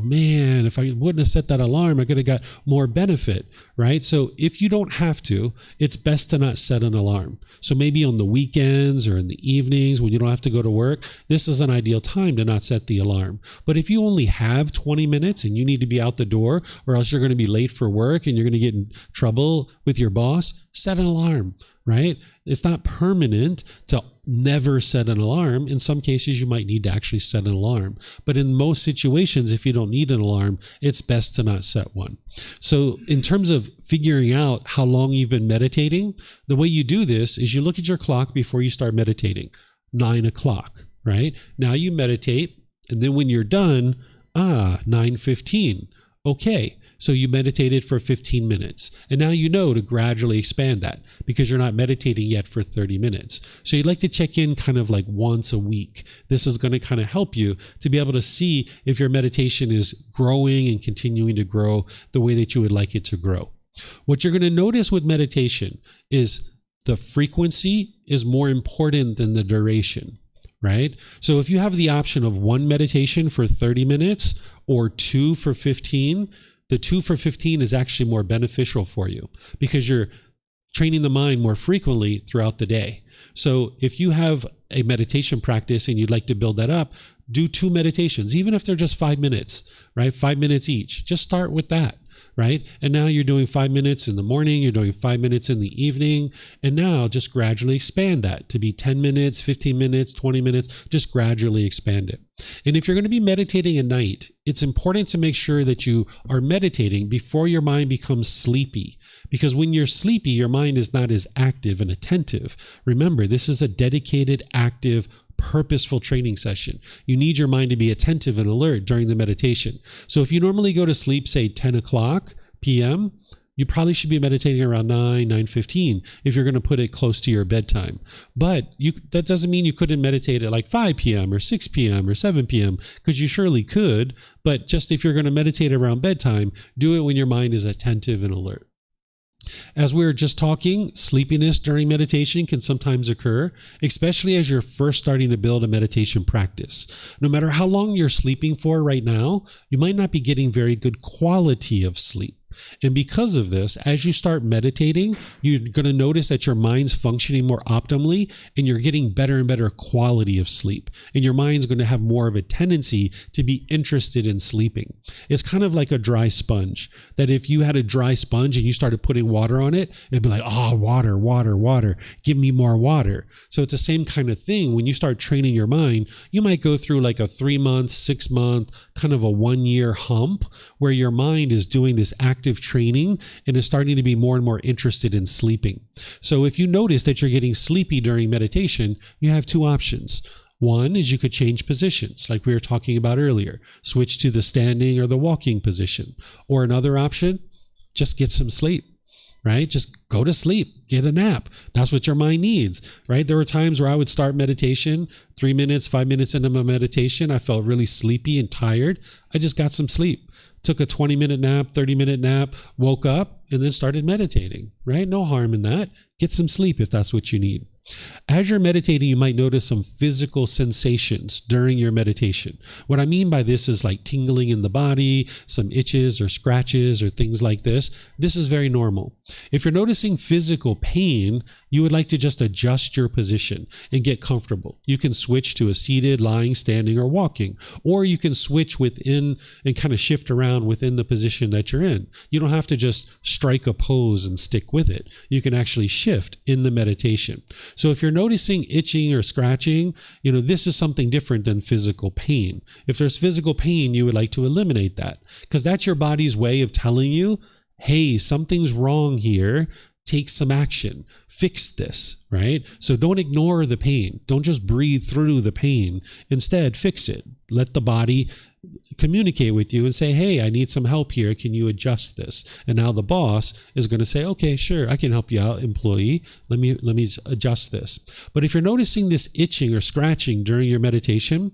man, if I wouldn't have set that alarm, I could have got more benefit, right? So if you don't have to, it's best to not set an alarm. So maybe on the weekends or in the evenings when you don't have to go to work, this is an ideal time to not set the alarm. But if you only have 20 minutes and you need to be out the door, or else you're going to be late for work and you're going to get in trouble with your boss, set an alarm, right? It's not permanent to never set an alarm. In some cases, you might need to actually set an alarm. But in most situations, if you don't need an alarm, it's best to not set one. So in terms of figuring out how long you've been meditating, the way you do this is you look at your clock before you start meditating. 9 o'clock, right? Now you meditate, and then when you're done, 9:15. Okay. So you meditated for 15 minutes, and now you know to gradually expand that because you're not meditating yet for 30 minutes. So you'd like to check in kind of like once a week. This is going to kind of help you to be able to see if your meditation is growing and continuing to grow the way that you would like it to grow. What you're going to notice with meditation is the frequency is more important than the duration. Right? So if you have the option of 1 meditation for 30 minutes or 2 for 15, the 2 for 15 is actually more beneficial for you because you're training the mind more frequently throughout the day. So if you have a meditation practice and you'd like to build that up, do 2 meditations, even if they're just 5 minutes, right? 5 minutes each. Just start with that. Right? And now you're doing 5 minutes in the morning, you're doing 5 minutes in the evening, and now just gradually expand that to be 10 minutes, 15 minutes, 20 minutes, just gradually expand it. And if you're going to be meditating at night, it's important to make sure that you are meditating before your mind becomes sleepy. Because when you're sleepy, your mind is not as active and attentive. Remember, this is a dedicated, active, purposeful training session. You need your mind to be attentive and alert during the meditation. So if you normally go to sleep, say 10 o'clock p.m., you probably should be meditating around 9:15 if you're going to put it close to your bedtime. But that doesn't mean you couldn't meditate at like 5 p.m. or 6 p.m. or 7 p.m. because you surely could. But just if you're going to meditate around bedtime, do it when your mind is attentive and alert. As we were just talking, sleepiness during meditation can sometimes occur, especially as you're first starting to build a meditation practice. No matter how long you're sleeping for right now, you might not be getting very good quality of sleep. And because of this, as you start meditating, you're going to notice that your mind's functioning more optimally and you're getting better and better quality of sleep. And your mind's going to have more of a tendency to be interested in sleeping. It's kind of like a dry sponge, that if you had a dry sponge and you started putting water on it, it'd be like, oh, water, water, water, give me more water. So it's the same kind of thing. When you start training your mind, you might go through like a 3-month, 6-month, kind of a 1-year hump where your mind is doing this active training and is starting to be more and more interested in sleeping. So if you notice that you're getting sleepy during meditation, you have 2 options. One is you could change positions, like we were talking about earlier. Switch to the standing or the walking position. Or another option, just get some sleep, right? Just go to sleep, get a nap. That's what your mind needs, right? There were times where I would start meditation, 3 minutes, 5 minutes into my meditation, I felt really sleepy and tired. I just got some sleep. Took a 20-minute nap, 30-minute nap, woke up, and then started meditating, right? No harm in that. Get some sleep if that's what you need. As you're meditating, you might notice some physical sensations during your meditation. What I mean by this is like tingling in the body, some itches or scratches or things like this. This is very normal. If you're noticing physical pain, you would like to just adjust your position and get comfortable. You can switch to a seated, lying, standing, or walking, or you can switch within and kind of shift around within the position that you're in. You don't have to just strike a pose and stick with it. You can actually shift in the meditation. So if you're noticing itching or scratching, this is something different than physical pain. If there's physical pain, you would like to eliminate that because that's your body's way of telling you, hey, something's wrong here. Take some action. Fix this, right? So don't ignore the pain. Don't just breathe through the pain. Instead, fix it. Let the body communicate with you and say, hey, I need some help here. Can you adjust this? And now the boss is going to say, okay, sure, I can help you out, employee. Let me adjust this. But if you're noticing this itching or scratching during your meditation,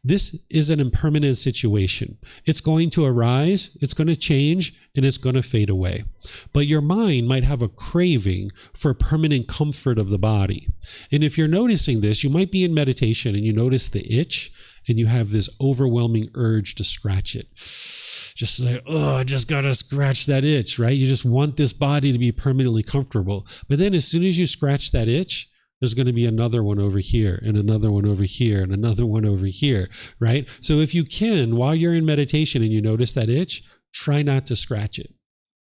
this is an impermanent situation. It's going to arise, it's going to change, and it's going to fade away. But your mind might have a craving for permanent comfort of the body. And if you're noticing this, you might be in meditation and you notice the itch, and you have this overwhelming urge to scratch it. Just like, oh, I just got to scratch that itch, right? You just want this body to be permanently comfortable. But then as soon as you scratch that itch, there's going to be another one over here and another one over here and another one over here, right? So if you can, while you're in meditation and you notice that itch, try not to scratch it.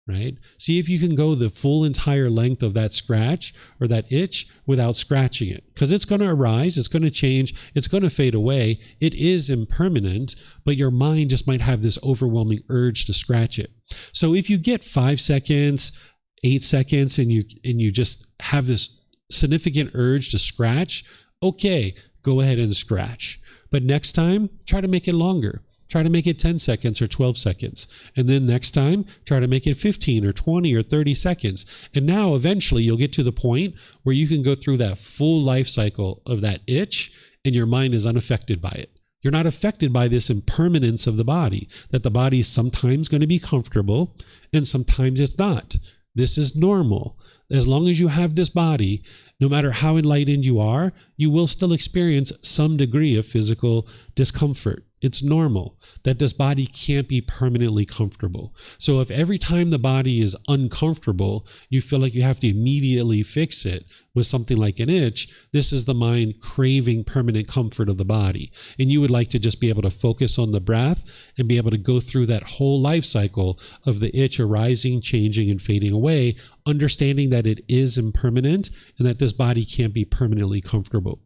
Right? See if you can go the full entire length of that scratch or that itch without scratching it. Because it's going to arise, it's going to change, it's going to fade away. It is impermanent, but your mind just might have this overwhelming urge to scratch it. So if you get 5 seconds, 8 seconds, and you just have this significant urge to scratch, okay, go ahead and scratch. But next time, try to make it longer. Try to make it 10 seconds or 12 seconds. And then next time, try to make it 15 or 20 or 30 seconds. And now eventually you'll get to the point where you can go through that full life cycle of that itch and your mind is unaffected by it. You're not affected by this impermanence of the body, that the body is sometimes going to be comfortable and sometimes it's not. This is normal. As long as you have this body, no matter how enlightened you are, you will still experience some degree of physical discomfort. It's normal that this body can't be permanently comfortable. So if every time the body is uncomfortable, you feel like you have to immediately fix it with something like an itch, this is the mind craving permanent comfort of the body. And you would like to just be able to focus on the breath and be able to go through that whole life cycle of the itch arising, changing, and fading away, understanding that it is impermanent and that this body can't be permanently comfortable.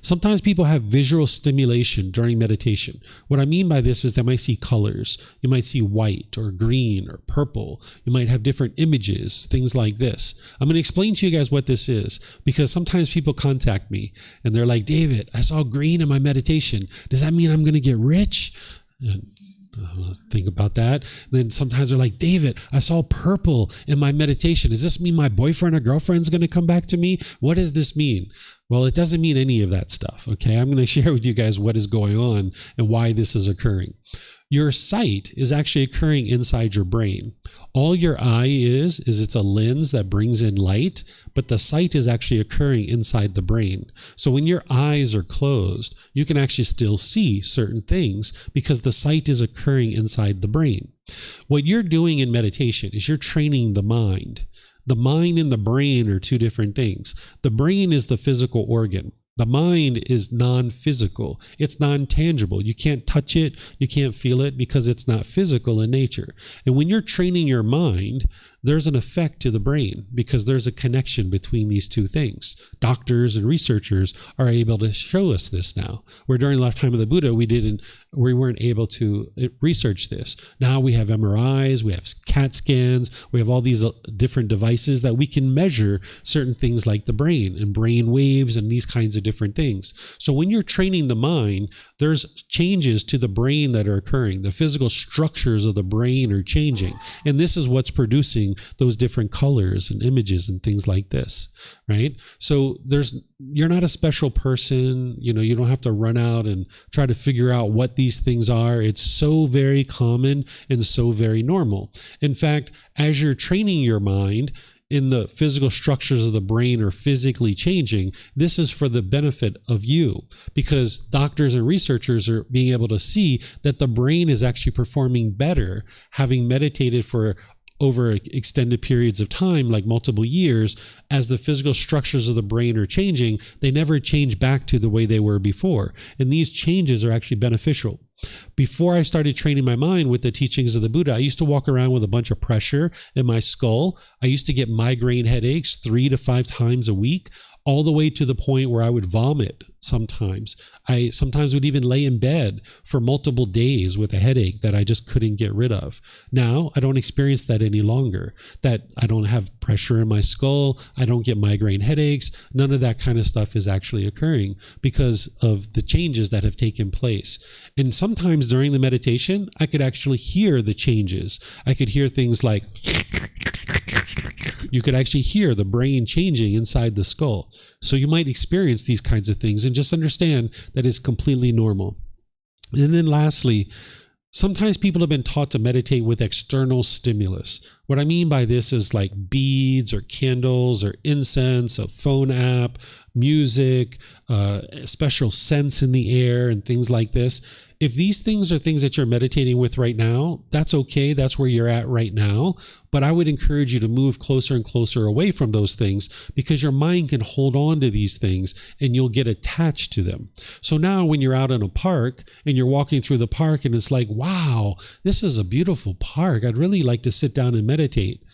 Sometimes people have visual stimulation during meditation. What I mean by this is they might see colors. You might see white or green or purple. You might have different images, things like this. I'm going to explain to you guys what this is because sometimes people contact me and they're like, David, I saw green in my meditation. Does that mean I'm going to get rich? Think about that. Then sometimes they're like, David, I saw purple in my meditation. Does this mean my boyfriend or girlfriend's going to come back to me? What does this mean? Well, it doesn't mean any of that stuff. Okay. I'm going to share with you guys what is going on and why this is occurring. Your sight is actually occurring inside your brain. All your eye is it's a lens that brings in light, but the sight is actually occurring inside the brain. So when your eyes are closed, you can actually still see certain things because the sight is occurring inside the brain. What you're doing in meditation is you're training the mind. The mind and the brain are two different things. The brain is the physical organ. The mind is non-physical. It's non-tangible. You can't touch it. You can't feel it because it's not physical in nature. And when you're training your mind, there's an effect to the brain because there's a connection between these two things. Doctors and researchers are able to show us this now, where during the lifetime of the Buddha, we weren't able to research this. Now we have MRIs, we have CAT scans, we have all these different devices that we can measure certain things like the brain and brain waves and these kinds of different things. So when you're training the mind, there's changes to the brain that are occurring. The physical structures of the brain are changing. And this is what's producing those different colors and images and things like this, right? So you're not a special person. You don't have to run out and try to figure out what these things are. It's so very common and so very normal. In fact, as you're training your mind, in the physical structures of the brain are physically changing, this is for the benefit of you because doctors and researchers are being able to see that the brain is actually performing better having meditated for over extended periods of time, like multiple years. As the physical structures of the brain are changing, they never change back to the way they were before. And these changes are actually beneficial. Before I started training my mind with the teachings of the Buddha, I used to walk around with a bunch of pressure in my skull. I used to get migraine headaches 3 to 5 times a week, all the way to the point where I would vomit sometimes. I sometimes would even lay in bed for multiple days with a headache that I just couldn't get rid of. Now, I don't experience that any longer. That I don't have pressure in my skull. I don't get migraine headaches. None of that kind of stuff is actually occurring because of the changes that have taken place. And sometimes during the meditation, I could actually hear the changes. I could hear things like, you could actually hear the brain changing inside the skull. So you might experience these kinds of things and just understand that it's completely normal. And then lastly, sometimes people have been taught to meditate with external stimulus. What I mean by this is like beads or candles or incense, a phone app, music, special scents in the air and things like this. If these things are things that you're meditating with right now, that's okay. That's where you're at right now. But I would encourage you to move closer and closer away from those things because your mind can hold on to these things and you'll get attached to them. So now when you're out in a park and you're walking through the park and it's like, wow, this is a beautiful park. I'd really like to sit down and meditate.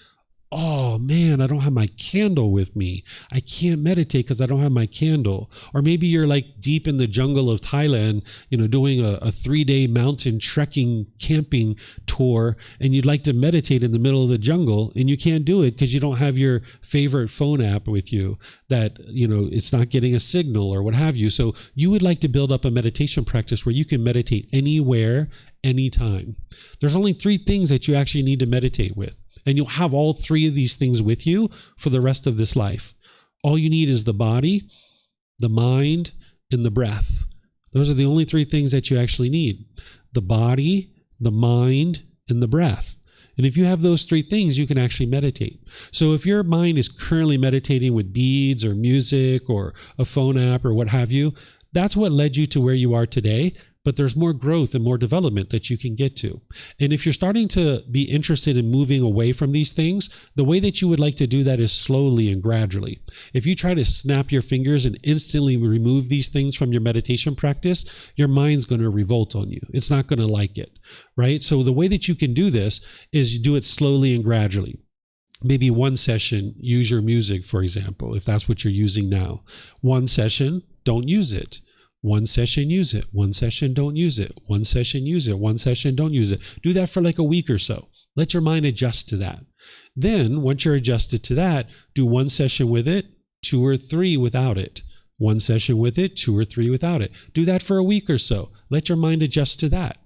Oh man, I don't have my candle with me. I can't meditate because I don't have my candle. Or maybe you're like deep in the jungle of Thailand, doing a 3-day mountain trekking camping tour, and you'd like to meditate in the middle of the jungle, and you can't do it because you don't have your favorite phone app with you that, it's not getting a signal or what have you. So you would like to build up a meditation practice where you can meditate anywhere, anytime. There's only 3 things that you actually need to meditate with. And you'll have all 3 of these things with you for the rest of this life. All you need is the body, the mind, and the breath. Those are the only 3 things that you actually need. The body, the mind, and the breath. And if you have those 3 things, you can actually meditate. So if your mind is currently meditating with beads or music or a phone app or what have you, that's what led you to where you are today. But there's more growth and more development that you can get to. And if you're starting to be interested in moving away from these things, the way that you would like to do that is slowly and gradually. If you try to snap your fingers and instantly remove these things from your meditation practice, your mind's going to revolt on you. It's not going to like it, right? So the way that you can do this is you do it slowly and gradually. Maybe one session, use your music, for example, if that's what you're using now. One session, don't use it. One session, use it. One session, don't use it. One session, use it. One session, don't use it. Do that for like a week or so. Let your mind adjust to that. Then, once you're adjusted to that, do 1 session with it, 2 or 3 without it. 1 session with it, 2 or 3 without it. Do that for a week or so. Let your mind adjust to that.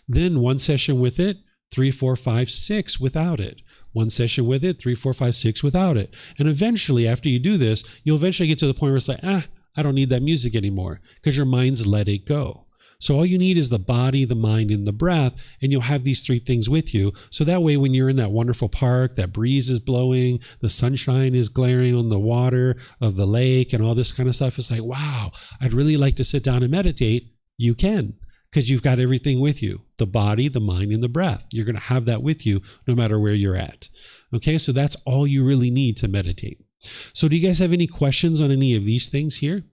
Then one session with it, 3, 4, 5, 6 without it. One session with it, 3, 4, 5, 6 without it. And eventually, after you do this, you'll eventually get to the point where it's like, I don't need that music anymore, because your mind's let it go. So all you need is the body, the mind, and the breath, and you'll have these 3 things with you. So that way, when you're in that wonderful park, that breeze is blowing, the sunshine is glaring on the water of the lake and all this kind of stuff, it's like, wow, I'd really like to sit down and meditate. You can, because you've got everything with you, the body, the mind, and the breath. You're going to have that with you no matter where you're at. Okay, so that's all you really need to meditate. So do you guys have any questions on any of these things here?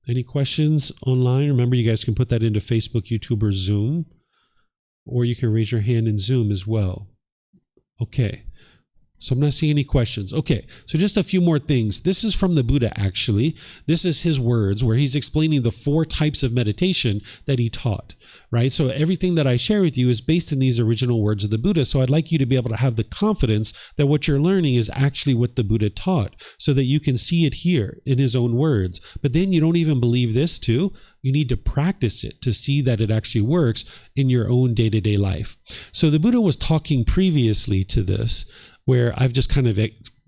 Any questions online? Remember, you guys can put that into Facebook, YouTube, or Zoom, or you can raise your hand in Zoom as well. Okay. So I'm not seeing any questions. Okay, so just a few more things. This is from the Buddha, actually. This is his words where he's explaining the 4 types of meditation that he taught, right? So everything that I share with you is based in these original words of the Buddha. So I'd like you to be able to have the confidence that what you're learning is actually what the Buddha taught, so that you can see it here in his own words. But then you don't even believe this too. You need to practice it to see that it actually works in your own day-to-day life. So the Buddha was talking previously to this, where I've just kind of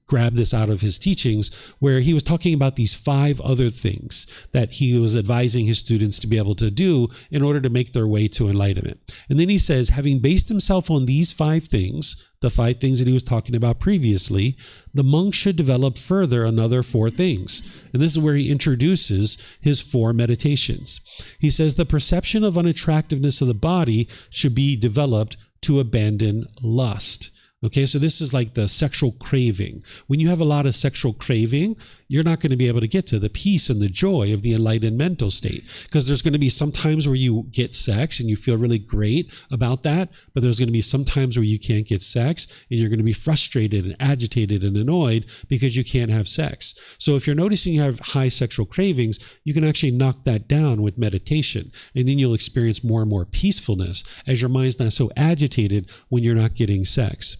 grabbed this out of his teachings, where he was talking about these 5 other things that he was advising his students to be able to do in order to make their way to enlightenment. And then he says, having based himself on these 5 things, the 5 things that he was talking about previously, the monk should develop further another 4 things. And this is where he introduces his 4 meditations. He says the perception of unattractiveness of the body should be developed to abandon lust. Okay, so this is like the sexual craving. When you have a lot of sexual craving, you're not going to be able to get to the peace and the joy of the enlightened mental state, because there's going to be some times where you get sex and you feel really great about that, but there's going to be some times where you can't get sex and you're going to be frustrated and agitated and annoyed because you can't have sex. So if you're noticing you have high sexual cravings, you can actually knock that down with meditation, and then you'll experience more and more peacefulness as your mind's not so agitated when you're not getting sex.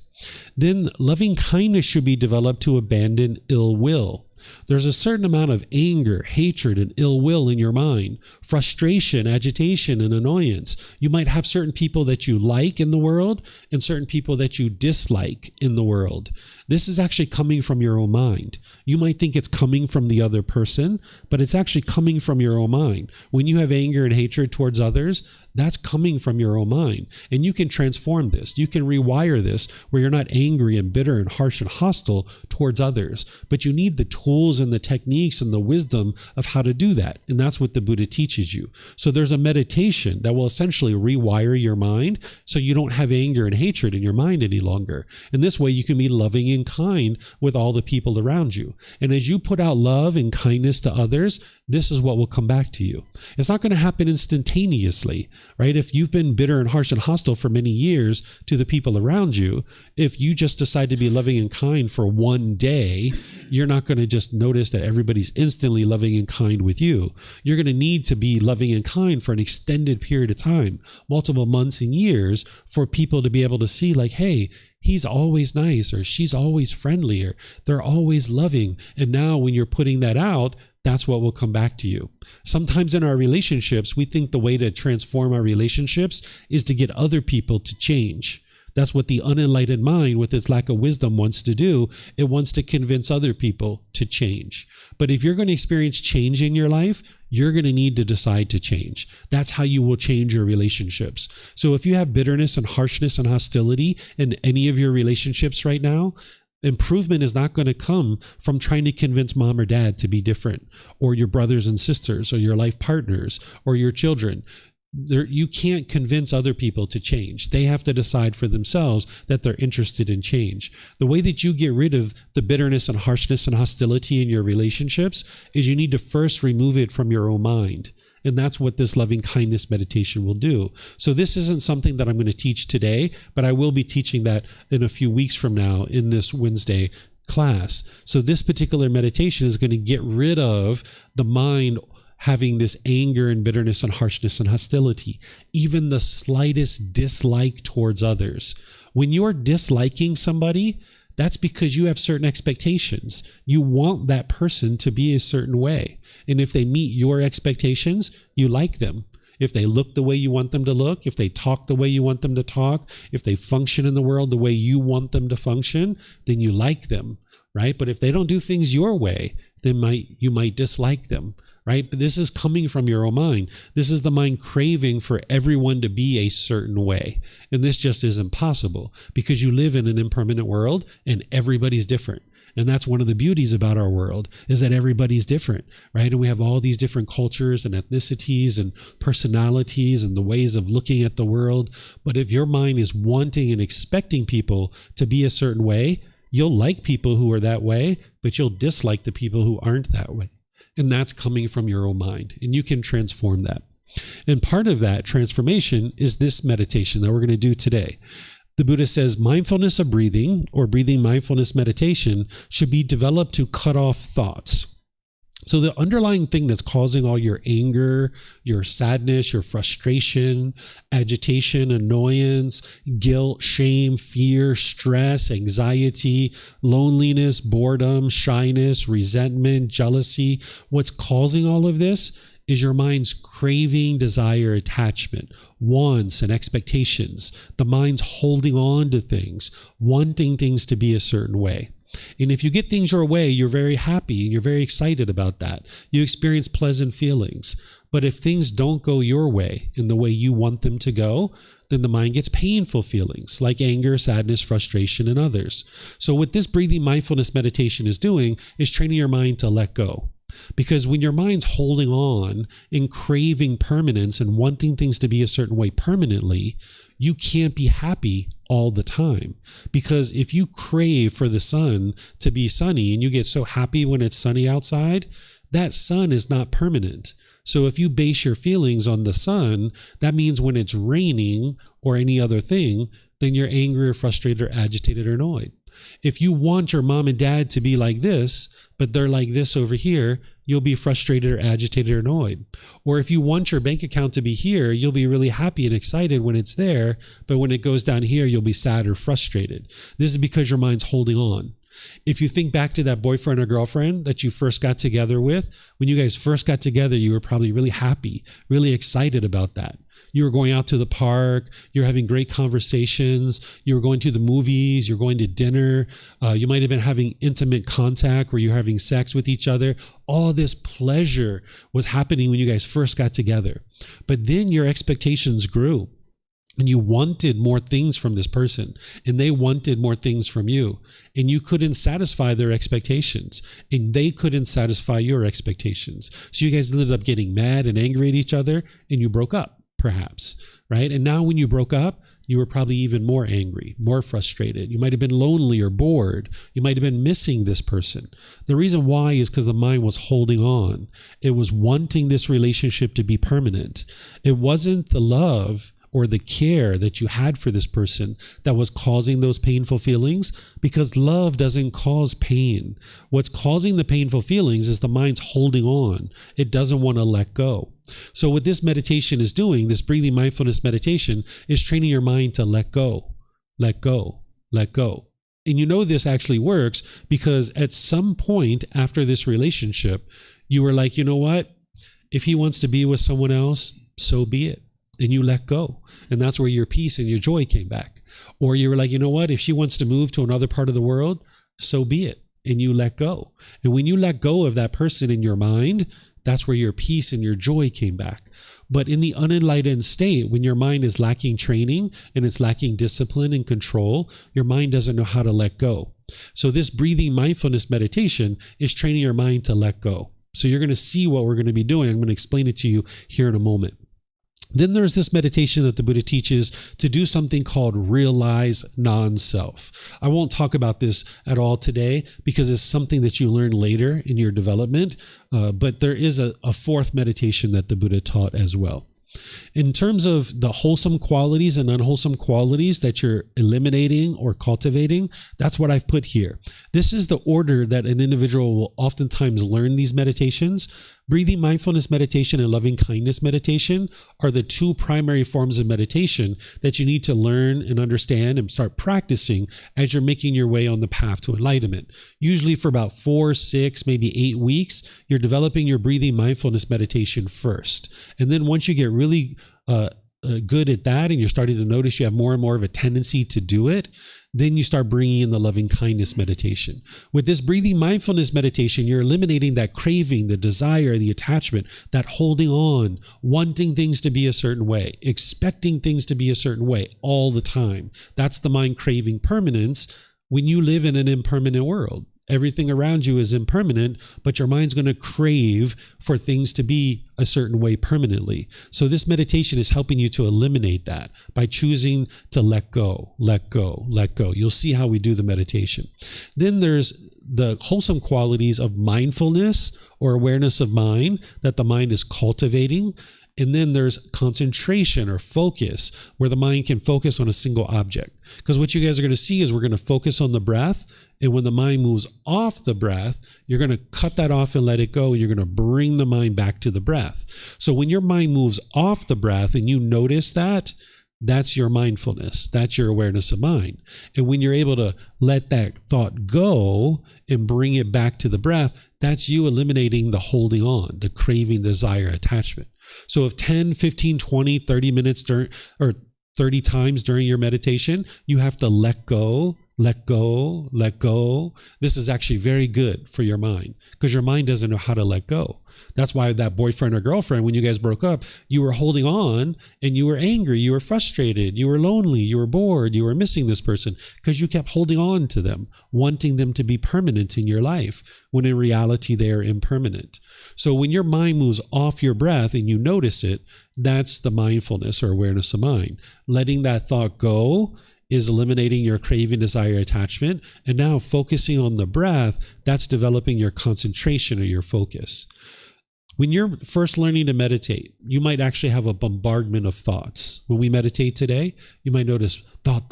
Then loving kindness should be developed to abandon ill will. There's a certain amount of anger, hatred, and ill will in your mind, frustration, agitation, and annoyance. You might have certain people that you like in the world and certain people that you dislike in the world. This is actually coming from your own mind. You might think it's coming from the other person, but it's actually coming from your own mind. When you have anger and hatred towards others, that's coming from your own mind. And you can transform this. You can rewire this where you're not angry and bitter and harsh and hostile towards others. But you need the tools and the techniques and the wisdom of how to do that. And that's what the Buddha teaches you. So there's a meditation that will essentially rewire your mind so you don't have anger and hatred in your mind any longer. And this way you can be loving and kind with all the people around you. And as you put out love and kindness to others, this is what will come back to you. It's not going to happen instantaneously, right? If you've been bitter and harsh and hostile for many years to the people around you, if you just decide to be loving and kind for one day, you're not going to just notice that everybody's instantly loving and kind with you. You're going to need to be loving and kind for an extended period of time, multiple months and years, for people to be able to see like, hey, he's always nice, or she's always friendly, or they're always loving. And now when you're putting that out, that's what will come back to you. Sometimes in our relationships, we think the way to transform our relationships is to get other people to change. That's what the unenlightened mind, with its lack of wisdom, wants to do. It wants to convince other people to change. But if you're going to experience change in your life, you're going to need to decide to change. That's how you will change your relationships. So if you have bitterness and harshness and hostility in any of your relationships right now, improvement is not going to come from trying to convince mom or dad to be different, or your brothers and sisters, or your life partners, or your children. You can't convince other people to change. They have to decide for themselves that they're interested in change. The way that you get rid of the bitterness and harshness and hostility in your relationships is you need to first remove it from your own mind. And that's what this loving kindness meditation will do. So this isn't something that I'm going to teach today, but I will be teaching that in a few weeks from now in this Wednesday class. So this particular meditation is going to get rid of the mind having this anger and bitterness and harshness and hostility, even the slightest dislike towards others. When you're disliking somebody, that's because you have certain expectations. You want that person to be a certain way. And if they meet your expectations, you like them. if they look the way you want them to look, if they talk the way you want them to talk, if they function in the world the way you want them to function, then you like them, right? But if they don't do things your way, then you might dislike them, right? But this is coming from your own mind. This is the mind craving for everyone to be a certain way. And this just isn't possible because you live in an impermanent world and everybody's different. And that's one of the beauties about our world, is that everybody's different, right? And we have all these different cultures and ethnicities and personalities and the ways of looking at the world. But if your mind is wanting and expecting people to be a certain way, you'll like people who are that way, but you'll dislike the people who aren't that way. And that's coming from your own mind. And you can transform that. And part of that transformation is this meditation that we're going to do today. The Buddha says mindfulness of breathing, or breathing mindfulness meditation, should be developed to cut off thoughts. So the underlying thing that's causing all your anger, your sadness, your frustration, agitation, annoyance, guilt, shame, fear, stress, anxiety, loneliness, boredom, shyness, resentment, jealousy, what's causing all of this is your mind's craving, desire, attachment, wants, and expectations. The mind's holding on to things, wanting things to be a certain way. And if you get things your way, you're very happy and you're very excited about that. You experience pleasant feelings. But if things don't go your way in the way you want them to go, then the mind gets painful feelings like anger, sadness, frustration, and others. So what this breathing mindfulness meditation is doing is training your mind to let go. Because when your mind's holding on and craving permanence and wanting things to be a certain way permanently, you can't be happy all the time. Because if you crave for the sun to be sunny and you get so happy when it's sunny outside, that sun is not permanent. So if you base your feelings on the sun, that means when it's raining or any other thing, then you're angry or frustrated or agitated or annoyed. If you want your mom and dad to be like this, but they're like this over here, you'll be frustrated or agitated or annoyed. Or if you want your bank account to be here, you'll be really happy and excited when it's there, but when it goes down here, you'll be sad or frustrated. This is because your mind's holding on. If you think back to that boyfriend or girlfriend that you first got together with, when you guys first got together, you were probably really happy, really excited about that. You were going out to the park, you're having great conversations, you were going to the movies, you're going to dinner, you might have been having intimate contact where you're having sex with each other. All this pleasure was happening when you guys first got together. But then your expectations grew. And you wanted more things from this person, and they wanted more things from you, and you couldn't satisfy their expectations, and they couldn't satisfy your expectations. So you guys ended up getting mad and angry at each other, and you broke up, perhaps, right? And now when you broke up, you were probably even more angry, more frustrated. You might have been lonely or bored. You might have been missing this person. The reason why is because the mind was holding on. It was wanting this relationship to be permanent. It wasn't the love or the care that you had for this person that was causing those painful feelings, because love doesn't cause pain. What's causing the painful feelings is the mind's holding on. It doesn't want to let go. So what this meditation is doing, this breathing mindfulness meditation, is training your mind to let go, let go, let go. And you know this actually works because at some point after this relationship, you were like, you know what? If he wants to be with someone else, so be it. And you let go. And that's where your peace and your joy came back. Or you were like, you know what? If she wants to move to another part of the world, so be it. And you let go. And when you let go of that person in your mind, that's where your peace and your joy came back. But in the unenlightened state, when your mind is lacking training and it's lacking discipline and control, your mind doesn't know how to let go. So this breathing mindfulness meditation is training your mind to let go. So you're going to see what we're going to be doing. I'm going to explain it to you here in a moment. Then there's this meditation that the Buddha teaches to do something called realize non-self. I won't talk about this at all today because it's something that you learn later in your development, but there is a fourth meditation that the Buddha taught as well. In terms of the wholesome qualities and unwholesome qualities that you're eliminating or cultivating, that's what I've put here. This is the order that an individual will oftentimes learn these meditations, Breathing mindfulness meditation and loving kindness meditation are the two primary forms of meditation that you need to learn and understand and start practicing as you're making your way on the path to enlightenment. Usually for about 4, 6, maybe 8 weeks, you're developing your breathing mindfulness meditation first. And then once you get really good at that and you're starting to notice you have more and more of a tendency to do it, then you start bringing in the loving kindness meditation. With this breathing mindfulness meditation, you're eliminating that craving, the desire, the attachment, that holding on, wanting things to be a certain way, expecting things to be a certain way all the time. That's the mind craving permanence when you live in an impermanent world. Everything around you is impermanent, but your mind's going to crave for things to be a certain way permanently. So this meditation is helping you to eliminate that by choosing to let go, let go, let go. You'll see how we do the meditation. Then there's the wholesome qualities of mindfulness or awareness of mind that the mind is cultivating. And then there's concentration or focus, where the mind can focus on a single object. Because what you guys are going to see is we're going to focus on the breath. And when the mind moves off the breath, you're going to cut that off and let it go. And you're going to bring the mind back to the breath. So when your mind moves off the breath and you notice that, that's your mindfulness. That's your awareness of mind. And when you're able to let that thought go and bring it back to the breath, that's you eliminating the holding on, the craving, desire, attachment. So if 10, 15, 20, 30 minutes or 30 times during your meditation, you have to let go, let go, let go. This is actually very good for your mind because your mind doesn't know how to let go. That's why that boyfriend or girlfriend, when you guys broke up, you were holding on and you were angry, you were frustrated, you were lonely, you were bored, you were missing this person because you kept holding on to them, wanting them to be permanent in your life, when in reality they are impermanent. So when your mind moves off your breath and you notice it, that's the mindfulness or awareness of mind. Letting that thought go is eliminating your craving, desire, attachment. And now focusing on the breath, that's developing your concentration or your focus. When you're first learning to meditate, you might actually have a bombardment of thoughts. When we meditate today, you might notice thought.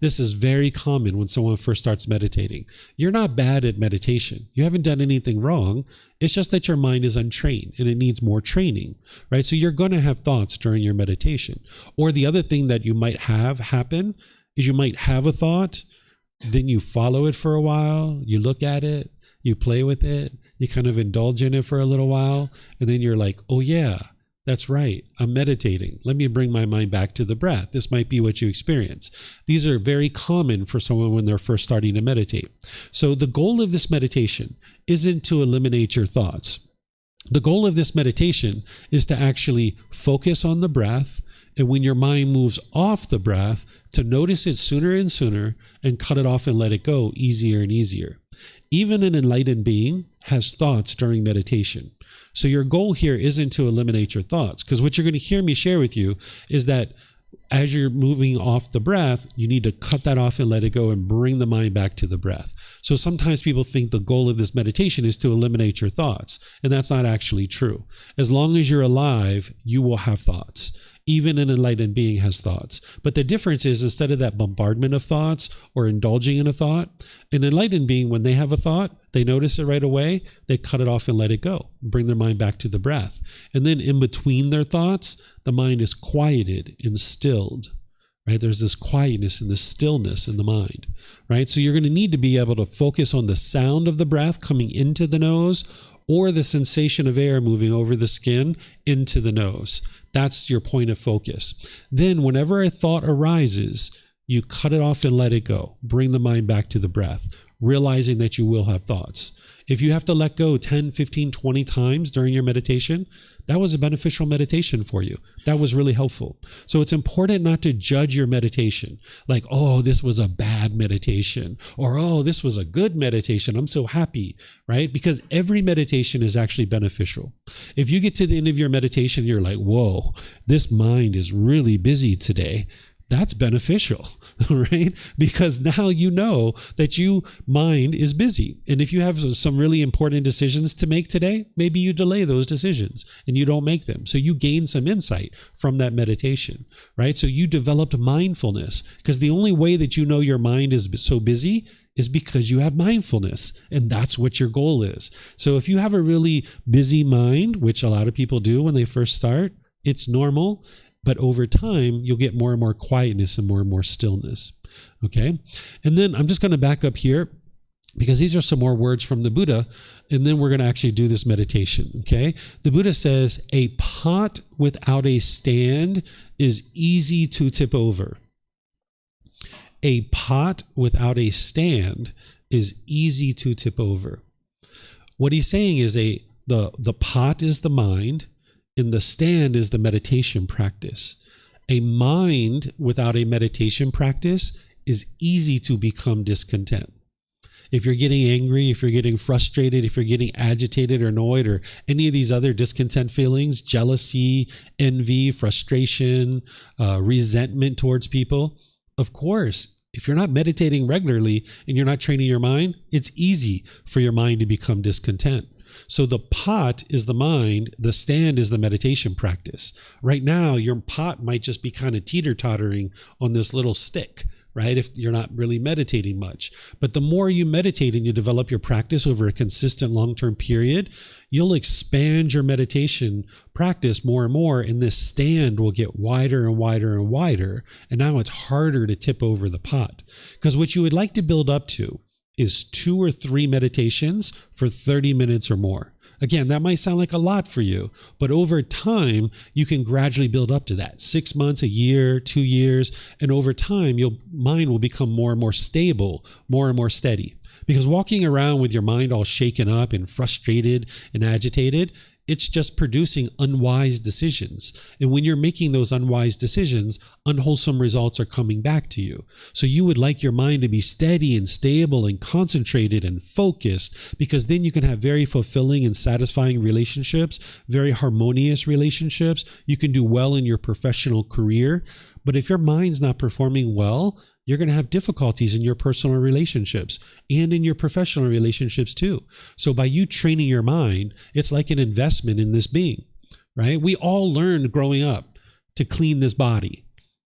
This is very common when someone first starts meditating. You're not bad at meditation. You haven't done anything wrong. It's just that your mind is untrained and it needs more training, right? So you're going to have thoughts during your meditation. Or the other thing that you might have happen is you might have a thought, then you follow it for a while, you look at it, you play with it, you kind of indulge in it for a little while, and then you're like, oh yeah, that's right, I'm meditating. Let me bring my mind back to the breath. This might be what you experience. These are very common for someone when they're first starting to meditate. So the goal of this meditation isn't to eliminate your thoughts. The goal of this meditation is to actually focus on the breath, and when your mind moves off the breath, to notice it sooner and sooner and cut it off and let it go easier and easier. Even an enlightened being has thoughts during meditation. So your goal here isn't to eliminate your thoughts, because what you're going to hear me share with you is that as you're moving off the breath, you need to cut that off and let it go and bring the mind back to the breath. So sometimes people think the goal of this meditation is to eliminate your thoughts, and that's not actually true. As long as you're alive, you will have thoughts. Even an enlightened being has thoughts. But the difference is, instead of that bombardment of thoughts or indulging in a thought, an enlightened being, when they have a thought, they notice it right away, they cut it off and let it go, bring their mind back to the breath. And then in between their thoughts, the mind is quieted and stilled, right? There's this quietness and this stillness in the mind, right? So you're going to need to be able to focus on the sound of the breath coming into the nose or the sensation of air moving over the skin into the nose. That's your point of focus. Then whenever a thought arises, you cut it off and let it go. Bring the mind back to the breath, realizing that you will have thoughts. If you have to let go 10, 15, 20 times during your meditation, that was a beneficial meditation for you. That was really helpful. So it's important not to judge your meditation like, oh, this was a bad meditation, or oh, this was a good meditation, I'm so happy, right? Because every meditation is actually beneficial. If you get to the end of your meditation, you're like, whoa, this mind is really busy today. That's beneficial, right? Because now you know that your mind is busy. And if you have some really important decisions to make today, maybe you delay those decisions and you don't make them. So you gain some insight from that meditation, right? So you developed mindfulness, because the only way that you know your mind is so busy is because you have mindfulness, and that's what your goal is. So if you have a really busy mind, which a lot of people do when they first start, it's normal, but over time, you'll get more and more quietness and more stillness. Okay? And then I'm just going to back up here, because these are some more words from the Buddha, and then we're going to actually do this meditation, okay? The Buddha says, a pot without a stand is easy to tip over. A pot without a stand is easy to tip over. What he's saying is the pot is the mind, and the stand is the meditation practice. A mind without a meditation practice is easy to become discontent. If you're getting angry, if you're getting frustrated, if you're getting agitated or annoyed, or any of these other discontent feelings, jealousy, envy, frustration, resentment towards people, of course, if you're not meditating regularly and you're not training your mind, it's easy for your mind to become discontent. So the pot is the mind, the stand is the meditation practice. Right now, your pot might just be kind of teeter-tottering on this little stick, right? If you're not really meditating much. But the more you meditate and you develop your practice over a consistent long-term period, you'll expand your meditation practice more and more, and this stand will get wider and wider and wider. And now it's harder to tip over the pot. Because what you would like to build up to is 2 or 3 meditations for 30 minutes or more. Again, that might sound like a lot for you, but over time, you can gradually build up to that. 6 months, a year, 2 years, and over time, your mind will become more and more stable, more and more steady. Because walking around with your mind all shaken up and frustrated and agitated, it's just producing unwise decisions. And when you're making those unwise decisions, unwholesome results are coming back to you. So you would like your mind to be steady and stable and concentrated and focused, because then you can have very fulfilling and satisfying relationships, very harmonious relationships. You can do well in your professional career. But if your mind's not performing well, you're going to have difficulties in your personal relationships and in your professional relationships too. So by you training your mind, it's like an investment in this being, right? We all learned growing up to clean this body,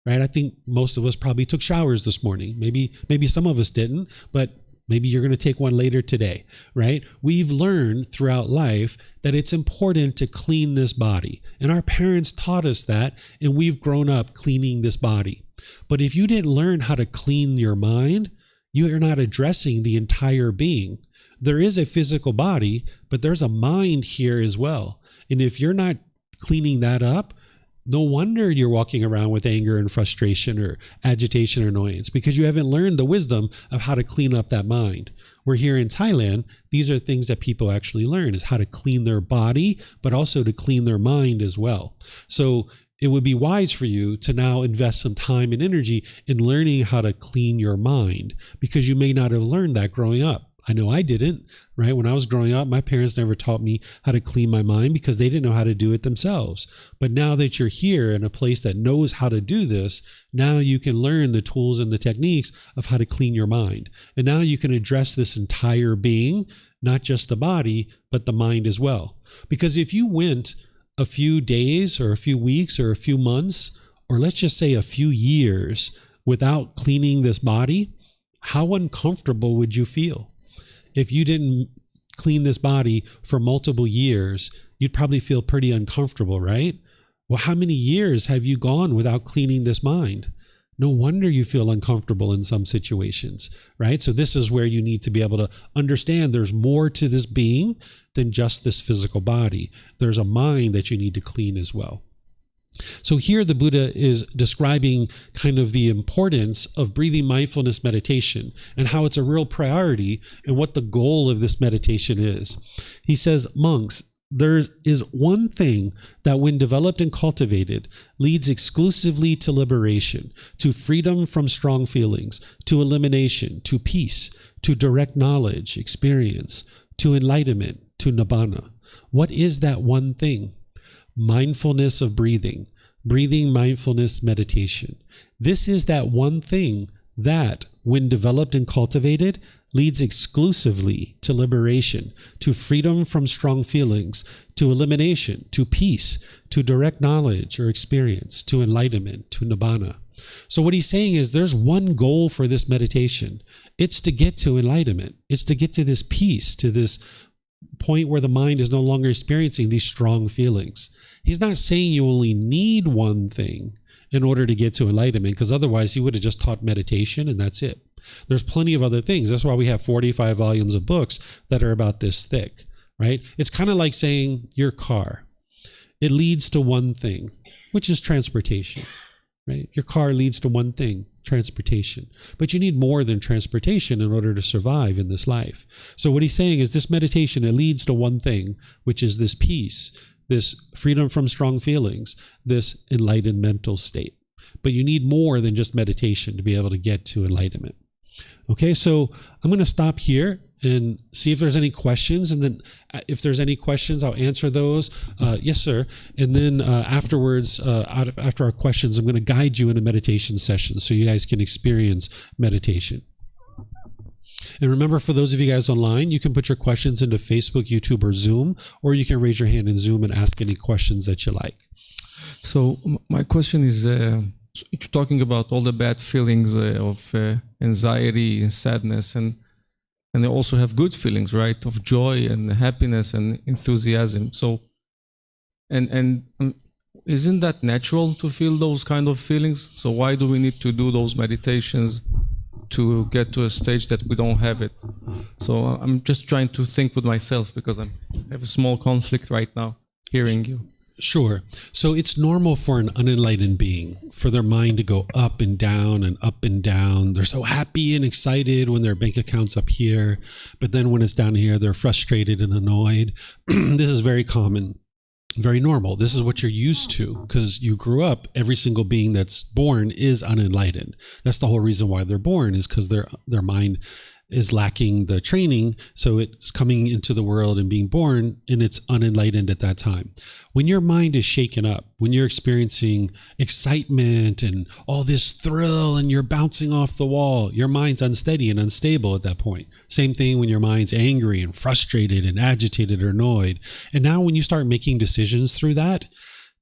right? I think most of us probably took showers this morning. Maybe some of us didn't, but maybe you're going to take one later today, right? We've learned throughout life that it's important to clean this body. And our parents taught us that, and we've grown up cleaning this body. But if you didn't learn how to clean your mind, you are not addressing the entire being. There is a physical body, but there's a mind here as well. And if you're not cleaning that up, no wonder you're walking around with anger and frustration or agitation or annoyance, because you haven't learned the wisdom of how to clean up that mind. We're here in Thailand. These are things that people actually learn, is how to clean their body, but also to clean their mind as well. So it would be wise for you to now invest some time and energy in learning how to clean your mind, because you may not have learned that growing up. I know I didn't, right? When I was growing up, my parents never taught me how to clean my mind because they didn't know how to do it themselves. But now that you're here in a place that knows how to do this, now you can learn the tools and the techniques of how to clean your mind. And now you can address this entire being, not just the body, but the mind as well. Because if you went a few days or a few weeks or a few months, or let's just say a few years without cleaning this body, how uncomfortable would you feel? If you didn't clean this body for multiple years, you'd probably feel pretty uncomfortable, right? Well, how many years have you gone without cleaning this mind? No wonder you feel uncomfortable in some situations, right? So this is where you need to be able to understand there's more to this being than just this physical body. There's a mind that you need to clean as well. So here the Buddha is describing kind of the importance of breathing mindfulness meditation and how it's a real priority and what the goal of this meditation is. He says, monks, there is one thing that when developed and cultivated leads exclusively to liberation, to freedom from strong feelings, to elimination, to peace, to direct knowledge, experience, to enlightenment, to nibbana. What is that one thing? Mindfulness of breathing, breathing mindfulness meditation. This is that one thing that, when developed and cultivated, leads exclusively to liberation, to freedom from strong feelings, to elimination, to peace, to direct knowledge or experience, to enlightenment, to nibbana. So what he's saying is there's one goal for this meditation. It's to get to enlightenment. It's to get to this peace, to this point where the mind is no longer experiencing these strong feelings. He's not saying you only need one thing in order to get to enlightenment, because otherwise he would have just taught meditation and that's it. There's plenty of other things. That's why we have 45 volumes of books that are about this thick, right? It's kind of like saying your car. It leads to one thing, which is transportation, right? Your car leads to one thing, transportation. But you need more than transportation in order to survive in this life. So what he's saying is this meditation, it leads to one thing, which is this peace, this freedom from strong feelings, this enlightened mental state. But you need more than just meditation to be able to get to enlightenment. Okay, so I'm going to stop here and see if there's any questions. And then if there's any questions, I'll answer those. Yes, sir. And then afterwards, after our questions, I'm going to guide you in a meditation session so you guys can experience meditation. And remember, for those of you guys online, you can put your questions into Facebook, YouTube, or Zoom, or you can raise your hand in Zoom and ask any questions that you like. So my question is, you're talking about all the bad feelings of anxiety and sadness, and they also have good feelings, right? Of joy and happiness and enthusiasm. So, and isn't that natural to feel those kind of feelings? So why do we need to do those meditations to get to a stage that we don't have it? So I'm just trying to think with myself because I have a small conflict right now hearing you. Sure. So it's normal for an unenlightened being, for their mind to go up and down and up and down. They're so happy and excited when their bank account's up here, but then when it's down here, they're frustrated and annoyed. This is very common, very normal. This is what you're used to because you grew up. Every single being that's born is unenlightened. That's the whole reason why they're born, is because their mind is lacking the training. So it's coming into the world and being born, and it's unenlightened at that time. When your mind is shaken up, when you're experiencing excitement and all this thrill and you're bouncing off the wall, your mind's unsteady and unstable at that point. Same thing when your mind's angry and frustrated and agitated or annoyed. And now when you start making decisions through that,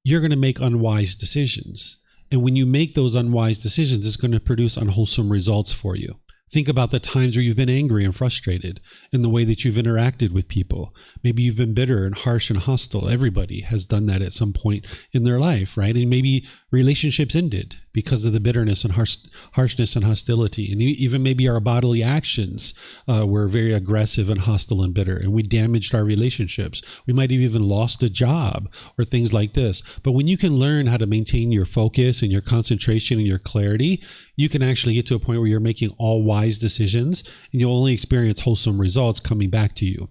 you're going to make unwise decisions. And when you make those unwise decisions, it's going to produce unwholesome results for you. Think about the times where you've been angry and frustrated in the way that you've interacted with people. Maybe you've been bitter and harsh and hostile. Everybody has done that at some point in their life, right? And maybe relationships ended because of the bitterness and harshness and hostility. And even maybe our bodily actions were very aggressive and hostile and bitter, and we damaged our relationships. We might have even lost a job or things like this. But when you can learn how to maintain your focus and your concentration and your clarity, you can actually get to a point where you're making all wise decisions, and you'll only experience wholesome results coming back to you.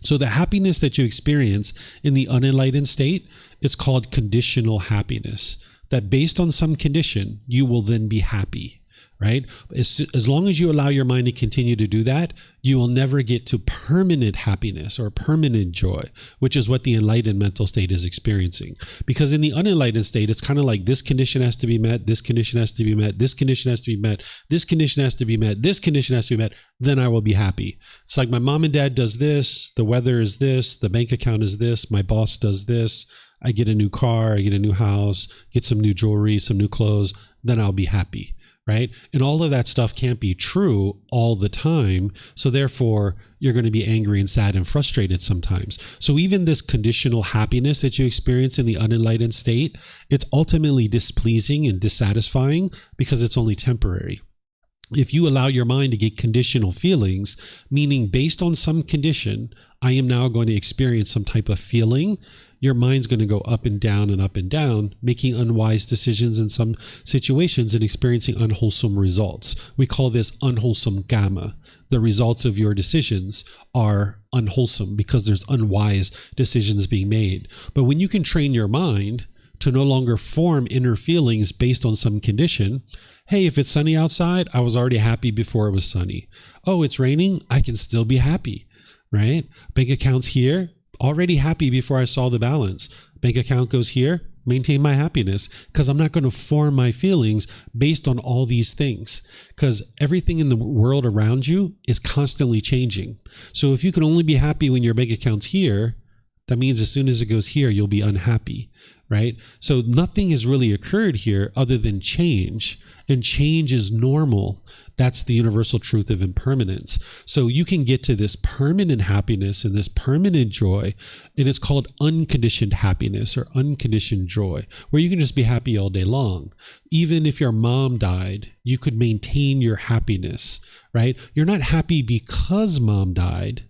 So the happiness that you experience in the unenlightened state, it's called conditional happiness. That based on some condition, you will then be happy, right? As long as you allow your mind to continue to do that, you will never get to permanent happiness or permanent joy, which is what the enlightened mental state is experiencing. Because in the unenlightened state, it's kind of like this condition has to be met, this condition has to be met, this condition has to be met, this condition has to be met, this condition has to be met, then I will be happy. It's like my mom and dad does this, the weather is this, the bank account is this, my boss does this, I get a new car, I get a new house, get some new jewelry, some new clothes, then I'll be happy, right? And all of that stuff can't be true all the time. So therefore, you're going to be angry and sad and frustrated sometimes. So even this conditional happiness that you experience in the unenlightened state, it's ultimately displeasing and dissatisfying because it's only temporary. If you allow your mind to get conditional feelings, meaning based on some condition, I am now going to experience some type of feeling, your mind's going to go up and down, making unwise decisions in some situations and experiencing unwholesome results. We call this unwholesome gamma. The results of your decisions are unwholesome because there's unwise decisions being made. But when you can train your mind to no longer form inner feelings based on some condition, hey, if it's sunny outside, I was already happy before it was sunny. Oh, it's raining, I can still be happy, right? Bank account's here, already happy before I saw the balance. Bank account goes here, maintain my happiness, because I'm not going to form my feelings based on all these things, because everything in the world around you is constantly changing. So if you can only be happy when your bank account's here, That means as soon as it goes here, you'll be unhappy, right? So nothing has really occurred here other than change, and change is normal. That's the universal truth of impermanence. So you can get to this permanent happiness and this permanent joy, and it's called unconditioned happiness or unconditioned joy, where you can just be happy all day long. Even if your mom died, you could maintain your happiness, right? You're not happy because mom died.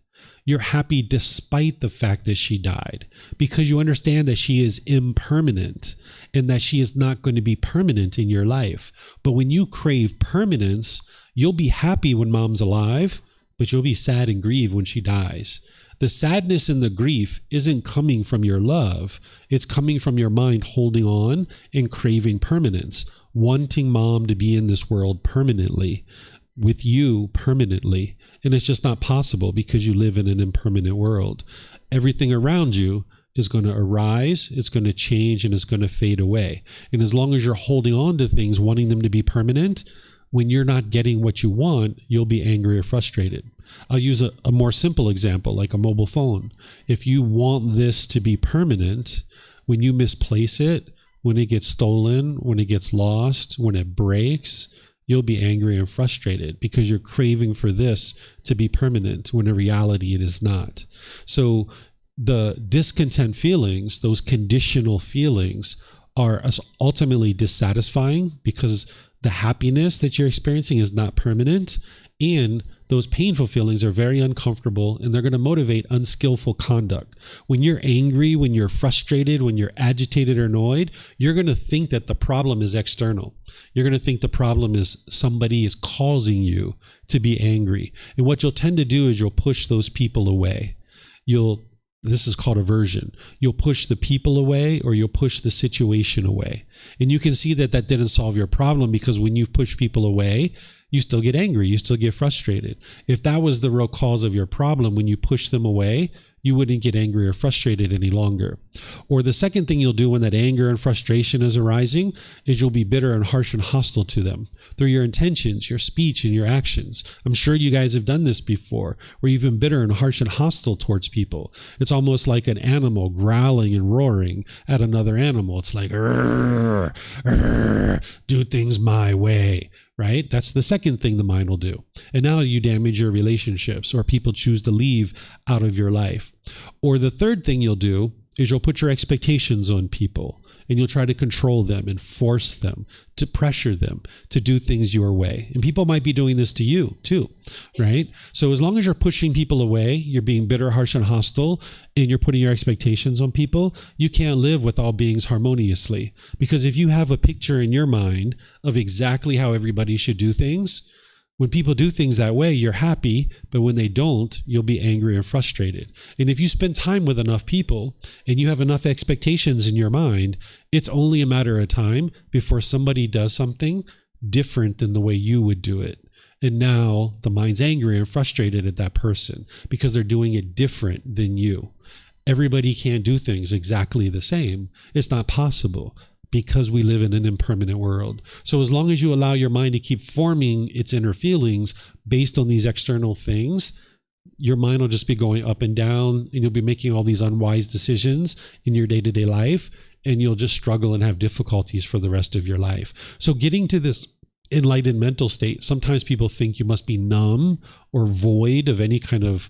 You're happy despite the fact that she died, because you understand that she is impermanent and that she is not going to be permanent in your life. But when you crave permanence, you'll be happy when mom's alive, but you'll be sad and grieve when she dies. The sadness and the grief isn't coming from your love. It's coming from your mind holding on and craving permanence, wanting mom to be in this world permanently, with you permanently. And it's just not possible because you live in an impermanent world. Everything around you is going to arise, it's going to change, and it's going to fade away. And as long as you're holding on to things, wanting them to be permanent, when you're not getting what you want, you'll be angry or frustrated. I'll use a more simple example, like a mobile phone. If you want this to be permanent, when you misplace it, when it gets stolen, when it gets lost, when it breaks, you'll be angry and frustrated because you're craving for this to be permanent when in reality it is not. So the discontent feelings, those conditional feelings, are ultimately dissatisfying because the happiness that you're experiencing is not permanent, and those painful feelings are very uncomfortable, and they're going to motivate unskillful conduct. When you're angry, when you're frustrated, when you're agitated or annoyed, you're going to think that the problem is external. You're going to think the problem is somebody is causing you to be angry. And what you'll tend to do is you'll push those people away. This is called aversion. You'll push the people away, or you'll push the situation away. And you can see that that didn't solve your problem, because when you've pushed people away, you still get angry, you still get frustrated. If that was the real cause of your problem, when you push them away, you wouldn't get angry or frustrated any longer. Or the second thing you'll do when that anger and frustration is arising is you'll be bitter and harsh and hostile to them through your intentions, your speech, and your actions. I'm sure you guys have done this before, where you've been bitter and harsh and hostile towards people. It's almost like an animal growling and roaring at another animal. It's like, "Arr, arr, do things my way." Right? That's the second thing the mind will do. And now you damage your relationships, or people choose to leave out of your life. Or the third thing you'll do is you'll put your expectations on people, and you'll try to control them and force them, to pressure them to do things your way. And people might be doing this to you too, right? So as long as you're pushing people away, you're being bitter, harsh, and hostile, and you're putting your expectations on people, you can't live with all beings harmoniously. Because if you have a picture in your mind of exactly how everybody should do things, when people do things that way, you're happy, but when they don't, you'll be angry and frustrated. And if you spend time with enough people and you have enough expectations in your mind, it's only a matter of time before somebody does something different than the way you would do it. And now the mind's angry and frustrated at that person because they're doing it different than you. Everybody can't do things exactly the same. It's not possible, because we live in an impermanent world. So as long as you allow your mind to keep forming its inner feelings based on these external things, your mind will just be going up and down, and you'll be making all these unwise decisions in your day-to-day life, and you'll just struggle and have difficulties for the rest of your life. So getting to this enlightened mental state, sometimes people think you must be numb or void of any kind of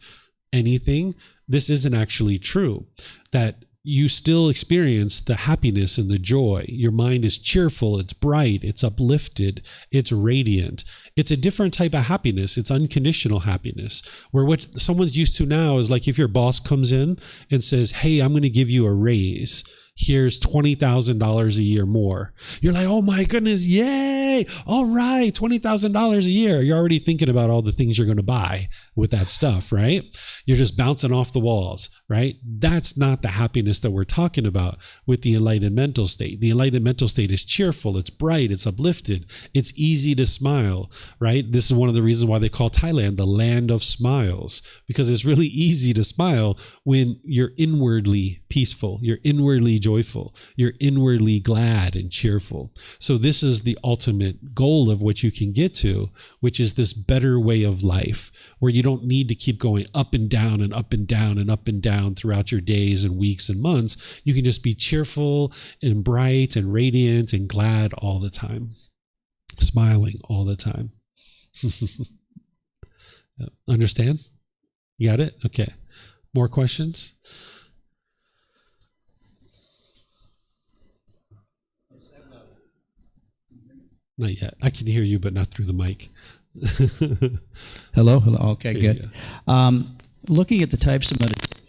anything. This isn't actually true. That you still experience the happiness and the joy. Your mind is cheerful, it's bright, it's uplifted, it's radiant. It's a different type of happiness. It's unconditional happiness, where what someone's used to now is like if your boss comes in and says, "Hey, I'm going to give you a raise. Here's $20,000 a year more." You're like, "Oh my goodness, yay! All right, $20,000 a year." You're already thinking about all the things you're going to buy with that stuff, right? You're just bouncing off the walls, right? That's not the happiness that we're talking about with the enlightened mental state. The enlightened mental state is cheerful, it's bright, it's uplifted, it's easy to smile, right? This is one of the reasons why they call Thailand the land of smiles, because it's really easy to smile when you're inwardly peaceful, you're inwardly joyful. You're inwardly glad and cheerful. So this is the ultimate goal of what you can get to, which is this better way of life where you don't need to keep going up and down and up and down and up and down throughout your days and weeks and months. You can just be cheerful and bright and radiant and glad all the time, smiling all the time. Understand? You got it? Okay. More questions? Not yet. I can hear you, but not through the mic. Hello? Okay, There good. Looking at the types of meditation.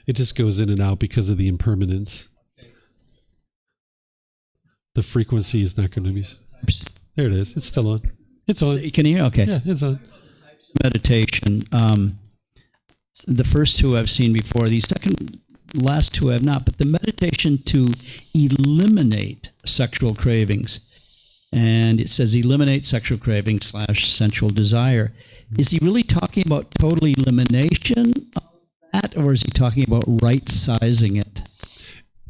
It just goes in and out because of the impermanence. The frequency is not going to be... There it is. It's still on. It's on. Can you hear? Okay. Yeah, it's on. Meditation. The first two I've seen before. The last two I've not. But the meditation to eliminate sexual cravings. And it says eliminate sexual cravings / sensual desire. Is he really talking about total elimination of that? Or is he talking about right-sizing it?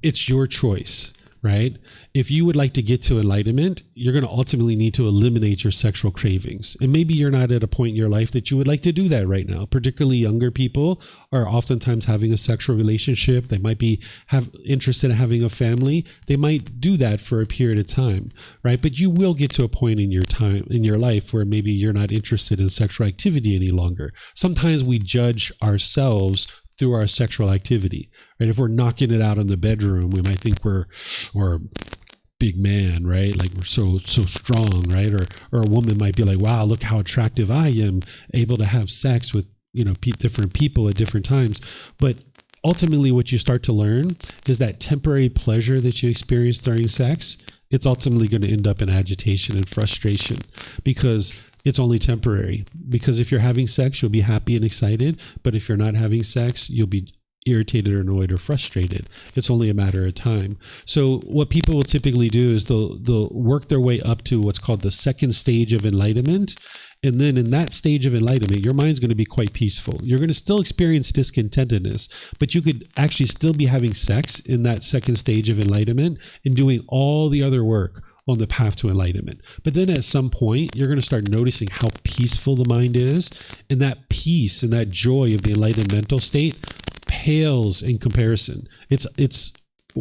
It's your choice, right? If you would like to get to enlightenment, you're going to ultimately need to eliminate your sexual cravings. And maybe you're not at a point in your life that you would like to do that right now. Particularly younger people are oftentimes having a sexual relationship. They might be interested in having a family. They might do that for a period of time, right? But you will get to a point in your life where maybe you're not interested in sexual activity any longer. Sometimes we judge ourselves through our sexual activity, right? If we're knocking it out in the bedroom, we might think we're a big man, right? Like we're so strong, right? Or a woman might be like, wow, look how attractive I am, able to have sex with, different people at different times. But ultimately what you start to learn is that temporary pleasure that you experience during sex, it's ultimately going to end up in agitation and frustration because it's only temporary. Because if you're having sex, you'll be happy and excited. But if you're not having sex, you'll be irritated or annoyed or frustrated. It's only a matter of time. So what people will typically do is they'll work their way up to what's called the second stage of enlightenment. And then in that stage of enlightenment, your mind's going to be quite peaceful. You're going to still experience discontentedness, but you could actually still be having sex in that second stage of enlightenment and doing all the other work on the path to enlightenment. But then at some point, you're going to start noticing how peaceful the mind is, and that peace and that joy of the enlightened mental state pales in comparison. It's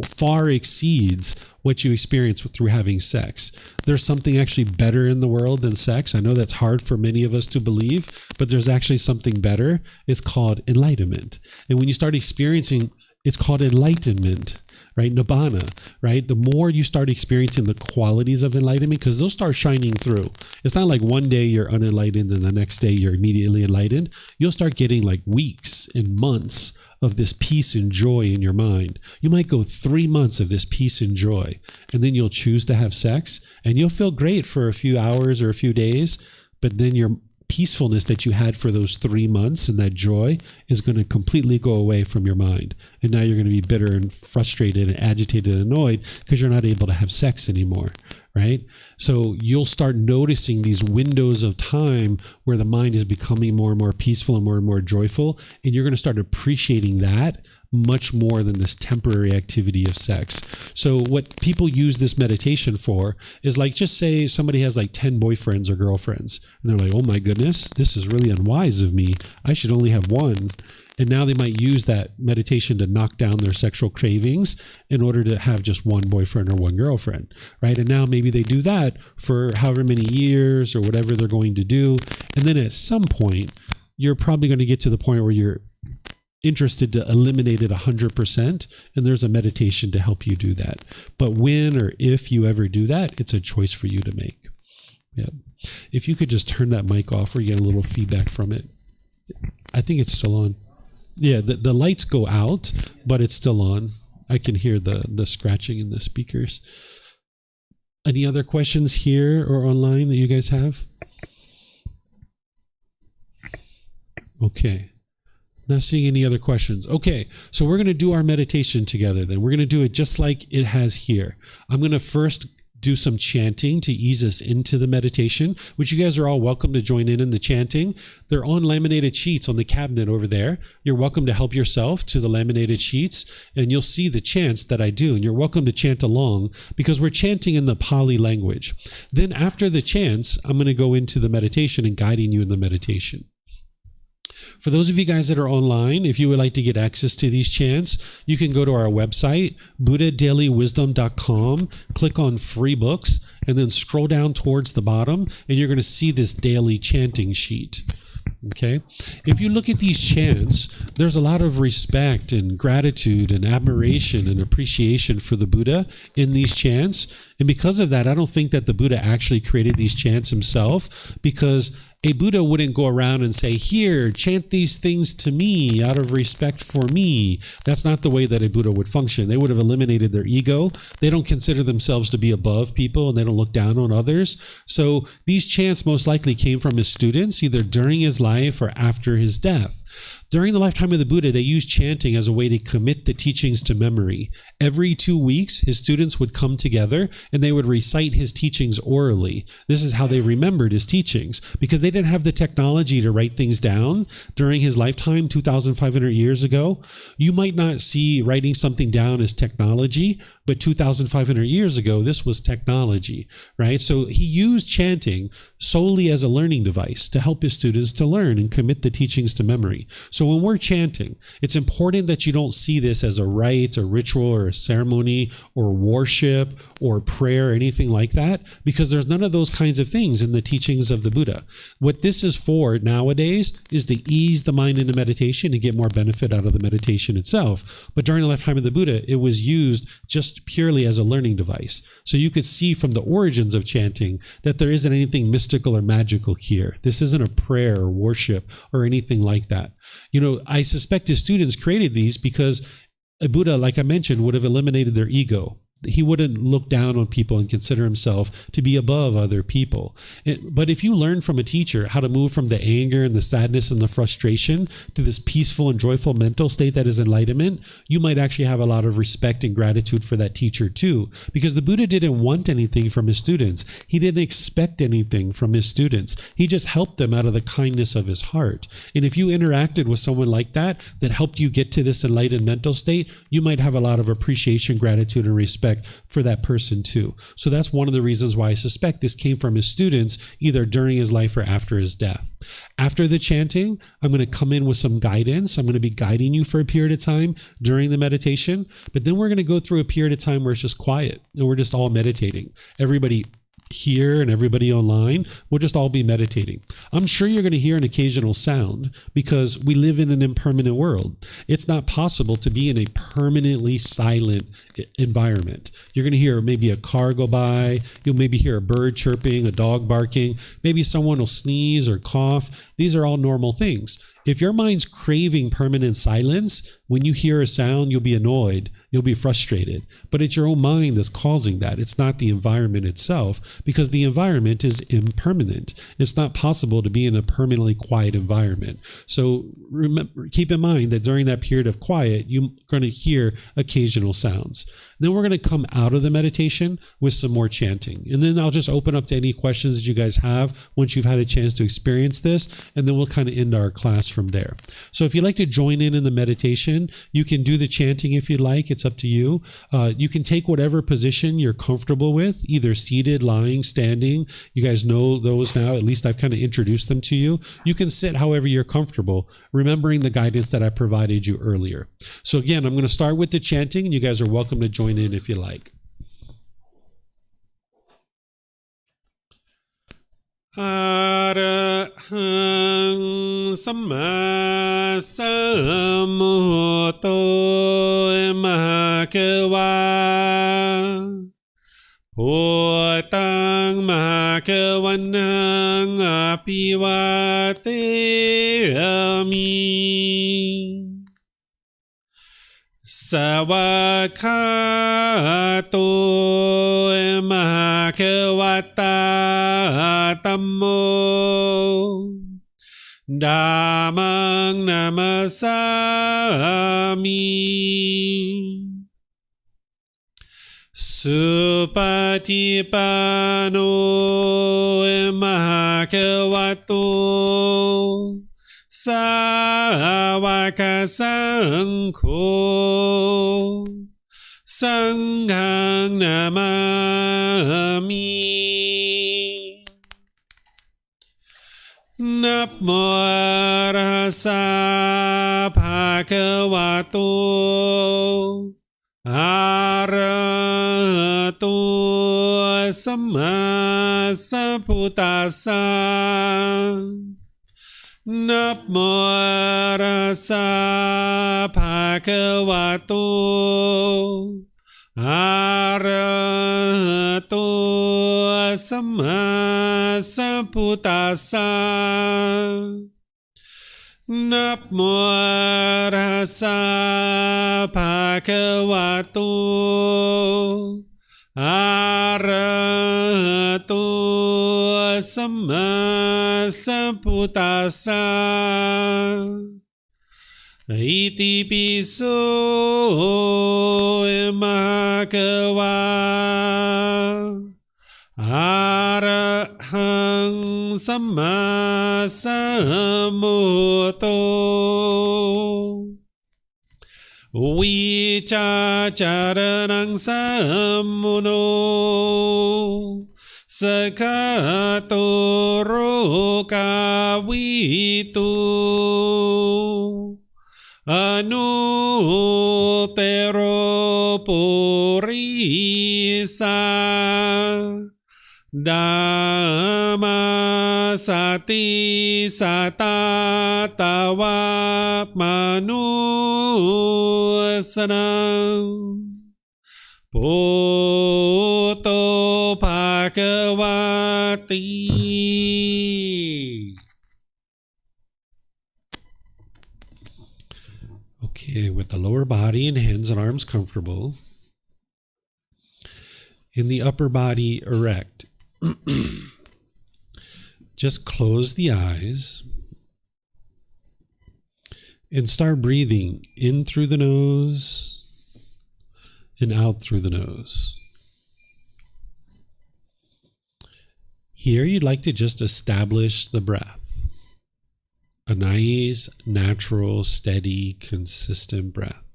far exceeds what you experience through having sex. There's something actually better in the world than sex. I know that's hard for many of us to believe, but there's actually something better. It's called enlightenment. And when you start experiencing, it's called enlightenment, right? Nibbana, right? The more you start experiencing the qualities of enlightenment, because they'll start shining through. It's not like one day you're unenlightened and the next day you're immediately enlightened. You'll start getting like weeks and months of this peace and joy in your mind. You might go 3 months of this peace and joy, and then you'll choose to have sex, and you'll feel great for a few hours or a few days, but then your peacefulness that you had for those 3 months and that joy is going to completely go away from your mind. And now you're going to be bitter and frustrated and agitated and annoyed because you're not able to have sex anymore, right? So you'll start noticing these windows of time where the mind is becoming more and more peaceful and more joyful. And you're going to start appreciating that much more than this temporary activity of sex. So what people use this meditation for is like, just say somebody has like 10 boyfriends or girlfriends, and they're like, oh my goodness, this is really unwise of me. I should only have one. And now they might use that meditation to knock down their sexual cravings in order to have just one boyfriend or one girlfriend, right? And now maybe they do that for however many years or whatever they're going to do. And then at some point, you're probably going to get to the point where you're interested to eliminate it 100%, and there's a meditation to help you do that. But when or if you ever do that, it's a choice for you to make. Yeah. If you could just turn that mic off, or you get a little feedback from it. I think it's still on. Yeah, the lights go out, but it's still on. I can hear the scratching in the speakers. Any other questions here or online that you guys have? Okay. Not seeing any other questions. Okay, so we're going to do our meditation together then. We're going to do it just like it has here. I'm going to first do some chanting to ease us into the meditation, which you guys are all welcome to join in the chanting. They're on laminated sheets on the cabinet over there. You're welcome to help yourself to the laminated sheets, and you'll see the chants that I do, and you're welcome to chant along because we're chanting in the Pali language. Then after the chants, I'm going to go into the meditation and guiding you in the meditation. For those of you guys that are online, if you would like to get access to these chants, you can go to our website, buddhadailywisdom.com, click on free books, and then scroll down towards the bottom, and you're going to see this daily chanting sheet. Okay. If you look at these chants, there's a lot of respect and gratitude and admiration and appreciation for the Buddha in these chants. And because of that, I don't think that the Buddha actually created these chants himself, because a Buddha wouldn't go around and say, here, chant these things to me out of respect for me. That's not the way that a Buddha would function. They would have eliminated their ego. They don't consider themselves to be above people, and they don't look down on others. So these chants most likely came from his students, either during his life or after his death. During the lifetime of the Buddha, they used chanting as a way to commit the teachings to memory. Every 2 weeks, his students would come together and they would recite his teachings orally. This is how they remembered his teachings, because they didn't have the technology to write things down during his lifetime 2,500 years ago. You might not see writing something down as technology, but 2,500 years ago, this was technology, right? So he used chanting solely as a learning device to help his students to learn and commit the teachings to memory. So when we're chanting, it's important that you don't see this as a rite, a ritual, or a ceremony, or worship, or prayer, or anything like that, because there's none of those kinds of things in the teachings of the Buddha. What this is for nowadays is to ease the mind into meditation and get more benefit out of the meditation itself. But during the lifetime of the Buddha, it was used just purely as a learning device. So you could see from the origins of chanting that there isn't anything mystical or magical here. This isn't a prayer or worship or anything like that. I suspect his students created these because a Buddha, like I mentioned, would have eliminated their ego. He wouldn't look down on people and consider himself to be above other people. But if you learn from a teacher how to move from the anger and the sadness and the frustration to this peaceful and joyful mental state that is enlightenment, you might actually have a lot of respect and gratitude for that teacher too. Because the Buddha didn't want anything from his students. He didn't expect anything from his students. He just helped them out of the kindness of his heart. And if you interacted with someone like that helped you get to this enlightened mental state, you might have a lot of appreciation, gratitude, and respect for that person too. So that's one of the reasons why I suspect this came from his students, either during his life or after his death. After the chanting, I'm going to come in with some guidance. I'm going to be guiding you for a period of time during the meditation, but then we're going to go through a period of time where it's just quiet and we're just all meditating. Everybody here and everybody online, we'll just all be meditating. I'm sure you're going to hear an occasional sound because we live in an impermanent world. It's not possible to be in a permanently silent environment. You're going to hear maybe a car go by. You'll maybe hear a bird chirping, a dog barking. Maybe someone will sneeze or cough. These are all normal things. If your mind's craving permanent silence, when you hear a sound, you'll be annoyed. You'll be frustrated. But it's your own mind that's causing that. It's not the environment itself, because the environment is impermanent. It's not possible to be in a permanently quiet environment. So keep in mind that during that period of quiet, you're going to hear occasional sounds. Then we're going to come out of the meditation with some more chanting. And then I'll just open up to any questions that you guys have once you've had a chance to experience this. And then we'll kind of end our class from there. So if you'd like to join in the meditation, you can do the chanting if you'd like. It's up to you. You can take whatever position you're comfortable with, either seated, lying, standing. You guys know those now. At least I've kind of introduced them to you. You can sit however you're comfortable, remembering the guidance that I provided you earlier. So again, I'm going to start with the chanting, and you guys are welcome to join in if you like. Arahang Samma Sambuddho Mahakava Wat Tung Mahakavanang Apivateyami Savakato Mahakavata Tammo Dhammang Namasami สุปฏิปันโนมหะคะวะโตสาวกสังโฆสังฆังนามามินะโมตัสสะภะคะวะโตอะระหะโตสัมมาสัมพุทธัสสะนะโมตัสสะภะคะวะโตอะระหะโตสัมมาสัมพุทธัสสะนะโมตัสสะภะคะวะโตอะระหะโตสัมมาสัมพุทธัสสะอิติปิโสมะภะคะวะอะระหังสัมมาสัมพุทโธวิชาจารนังสัมมุโนสกขาโตโรกาวิตุอนุเตโรปุริสาดามาสติสัตตาตาวะมนุสนังพุทโธภะคะวะติ Okay, with the lower body and hands and arms comfortable, in the upper body erect. Just close the eyes and start breathing in through the nose and out through the nose. Here you'd like to just establish the breath. A nice, natural, steady, consistent breath.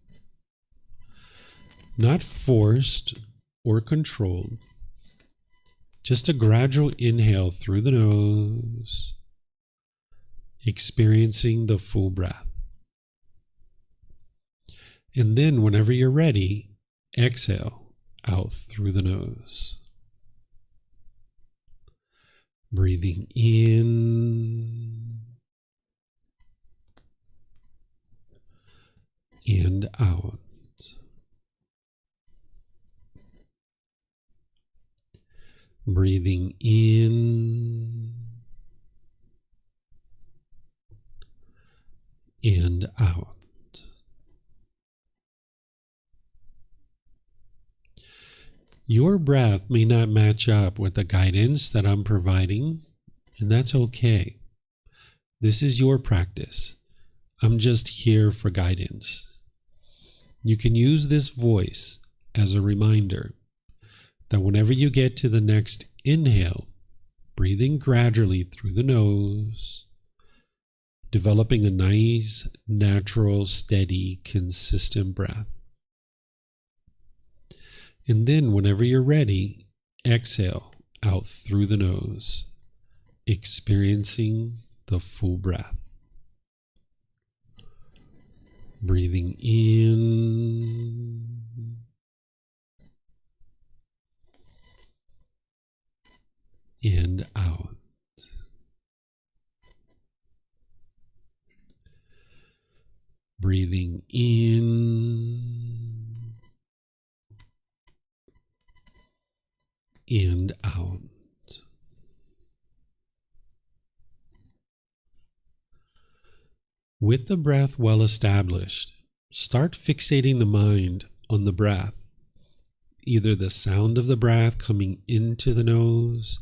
Not forced or controlled. Just a gradual inhale through the nose, experiencing the full breath. And then whenever you're ready, exhale out through the nose. Breathing in and out. Breathing in and out. Your breath may not match up with the guidance that I'm providing, and that's okay. This is your practice. I'm just here for guidance. You can use this voice as a reminder that whenever you get to the next inhale, breathing gradually through the nose, developing a nice, natural, steady, consistent breath. And then whenever you're ready, exhale out through the nose, experiencing the full breath. Breathing in and out. Breathing in and out. With the breath well established, start fixating the mind on the breath, either the sound of the breath coming into the nose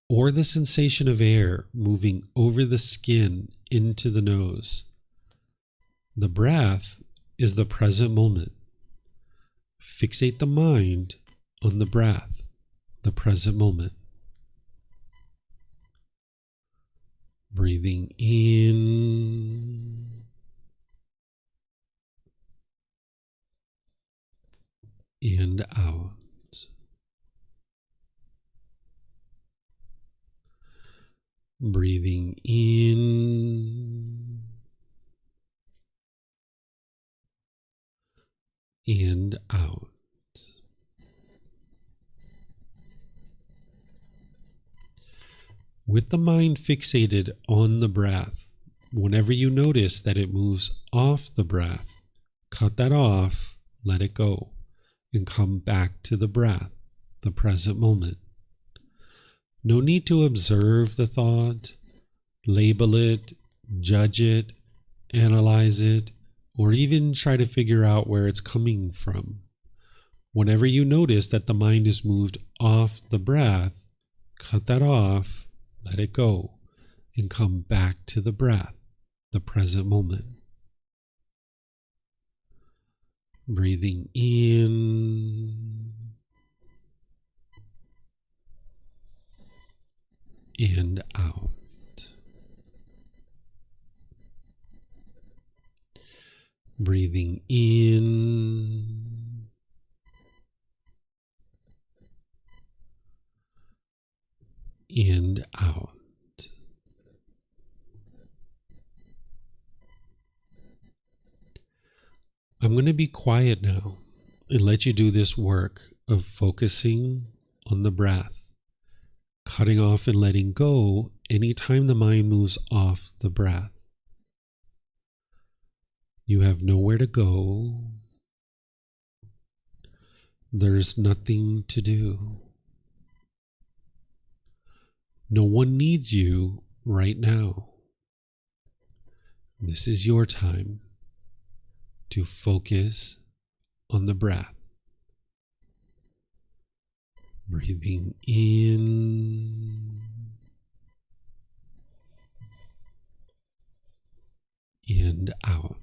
or the sensation of air moving over the skin into the nose. The breath is the present moment. Fixate the mind on the breath, the present moment. Breathing in and out. Breathing in and out. With the mind fixated on the breath, whenever you notice that it moves off the breath, cut that off, let it go, and come back to the breath, the present moment. No need to observe the thought, label it, judge it, analyze it, or even try to figure out where it's coming from. Whenever you notice that the mind is moved off the breath, cut that off, let it go, and come back to the breath, the present moment. Breathing in and out. Breathing in and out. I'm going to be quiet now and let you do this work of focusing on the breath, cutting off and letting go anytime the mind moves off the breath. You have nowhere to go. There's nothing to do. No one needs you right now. This is your time to focus on the breath. Breathing in and out.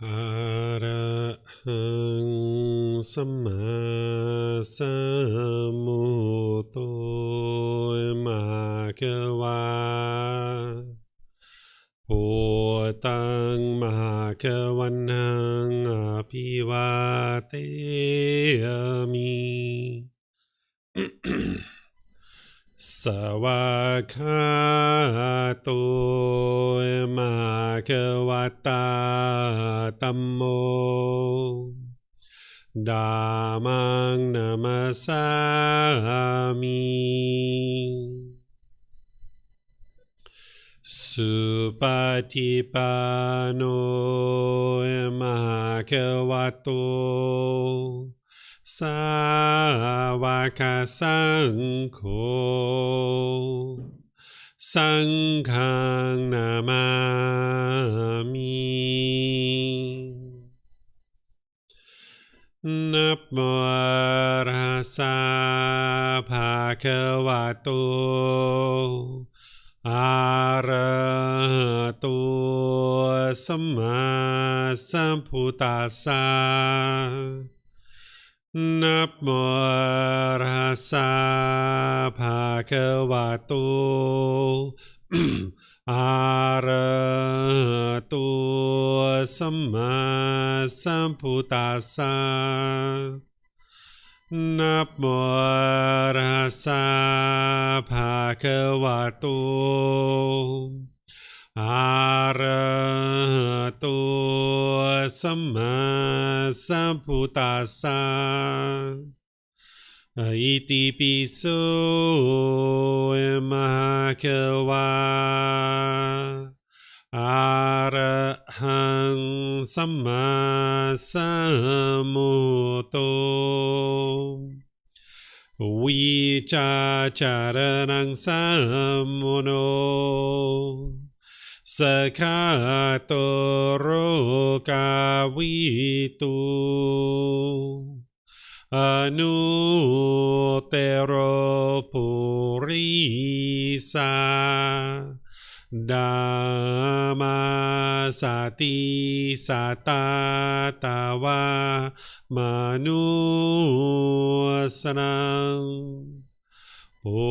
อะระหังสัมมาสัมพุทโธมะคะวะพุทธังมะคะวันตังอะภิวาเทมิ สวากขาโตมะคะวะตาธัมโมธัมมังนะมัสสามิสุปฏิปันโนมะคะวะโตสาวกสังโฆสังฆังนามามินะโมตัสสะภะคะวะโตอะระหะโตสัมมาสัมพุทธัสสะนะโมตัสสะภะคะวะโตอะระหะโตสัมมาสัมพุทธัสสะนะโมตัสสะภะคะวะโตอะระหะโตสัมมาสัมพุทธัสสะอิติปิโสมะคะวะอะระหังสัมมาสัมพุทโธวิชาจารนังสัมโมโนสกขาโตโรกาวิตุอนุเตโรปุริสาดัมมาสติสัตตาตาวามนุสนังพุ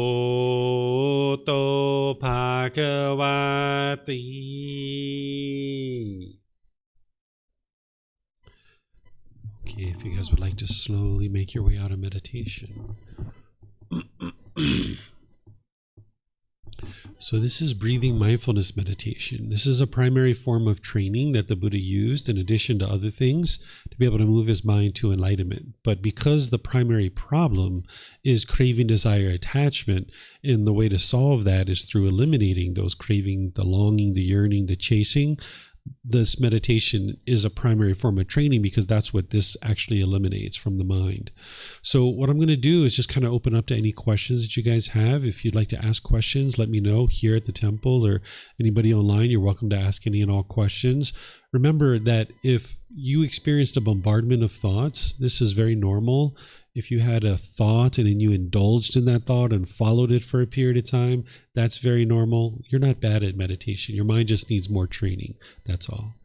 ทโธภะคะวะติ Okay, if you guys would like to slowly make your way out of meditation. So this is breathing mindfulness meditation. This is a primary form of training that the Buddha used in addition to other things to be able to move his mind to enlightenment. But because the primary problem is craving, desire, attachment, and the way to solve that is through eliminating those craving, the longing, the yearning, the chasing, this meditation is a primary form of training because that's what this actually eliminates from the mind. So what I'm going to do is just kind of open up to any questions that you guys have. If you'd like to ask questions, let me know here at the temple, or anybody online, you're welcome to ask any and all questions. Remember that if you experienced a bombardment of thoughts, this is very normal. If you had a thought and then you indulged in that thought and followed it for a period of time, that's very normal. You're not bad at meditation. Your mind just needs more training. That's all.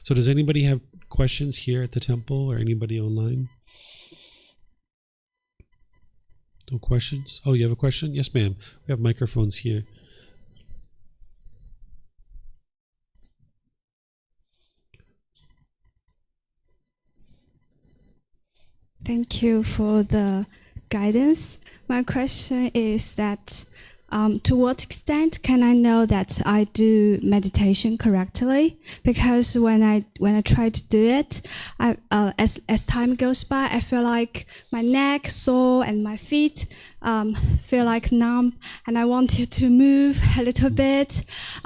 So does anybody have questions here at the temple or anybody online? No questions? Oh, you have a question? Yes, ma'am. We have microphones here. Thank you for the guidance. My question is that to what extent can I know that I do meditation correctly? Because when I try to do it, as time goes by, I feel like my neck sore and my feet feel like numb, and I wanted to move a little bit.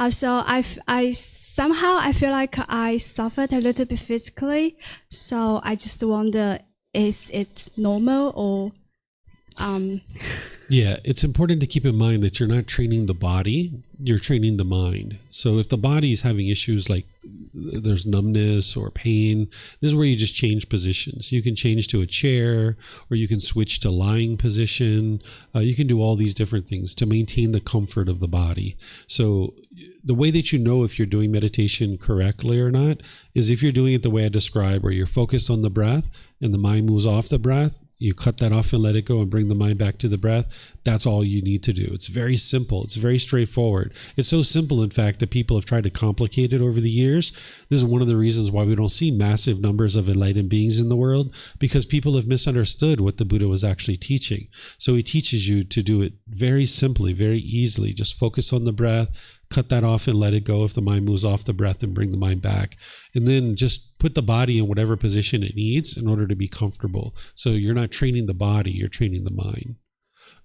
So I somehow feel like I suffered a little bit physically. So I just wonder, is it normal or? Yeah, it's important to keep in mind that you're not training the body, you're training the mind. So if the body is having issues like there's numbness or pain. This is where you just change positions. You can change to a chair, or you can switch to lying position. You can do all these different things to maintain the comfort of the body. So the way that you know if you're doing meditation correctly or not is if you're doing it the way I described, where you're focused on the breath and the mind moves off the breath. You cut that off and let it go and bring the mind back to the breath. That's all you need to do. It's very simple. It's very straightforward. It's so simple, in fact, that people have tried to complicate it over the years. This is one of the reasons why we don't see massive numbers of enlightened beings in the world, because people have misunderstood what the Buddha was actually teaching. So he teaches you to do it very simply, very easily. Just focus on the breath, cut that off and let it go if the mind moves off the breath, and bring the mind back. And then just put the body in whatever position it needs in order to be comfortable. So you're not training the body, you're training the mind.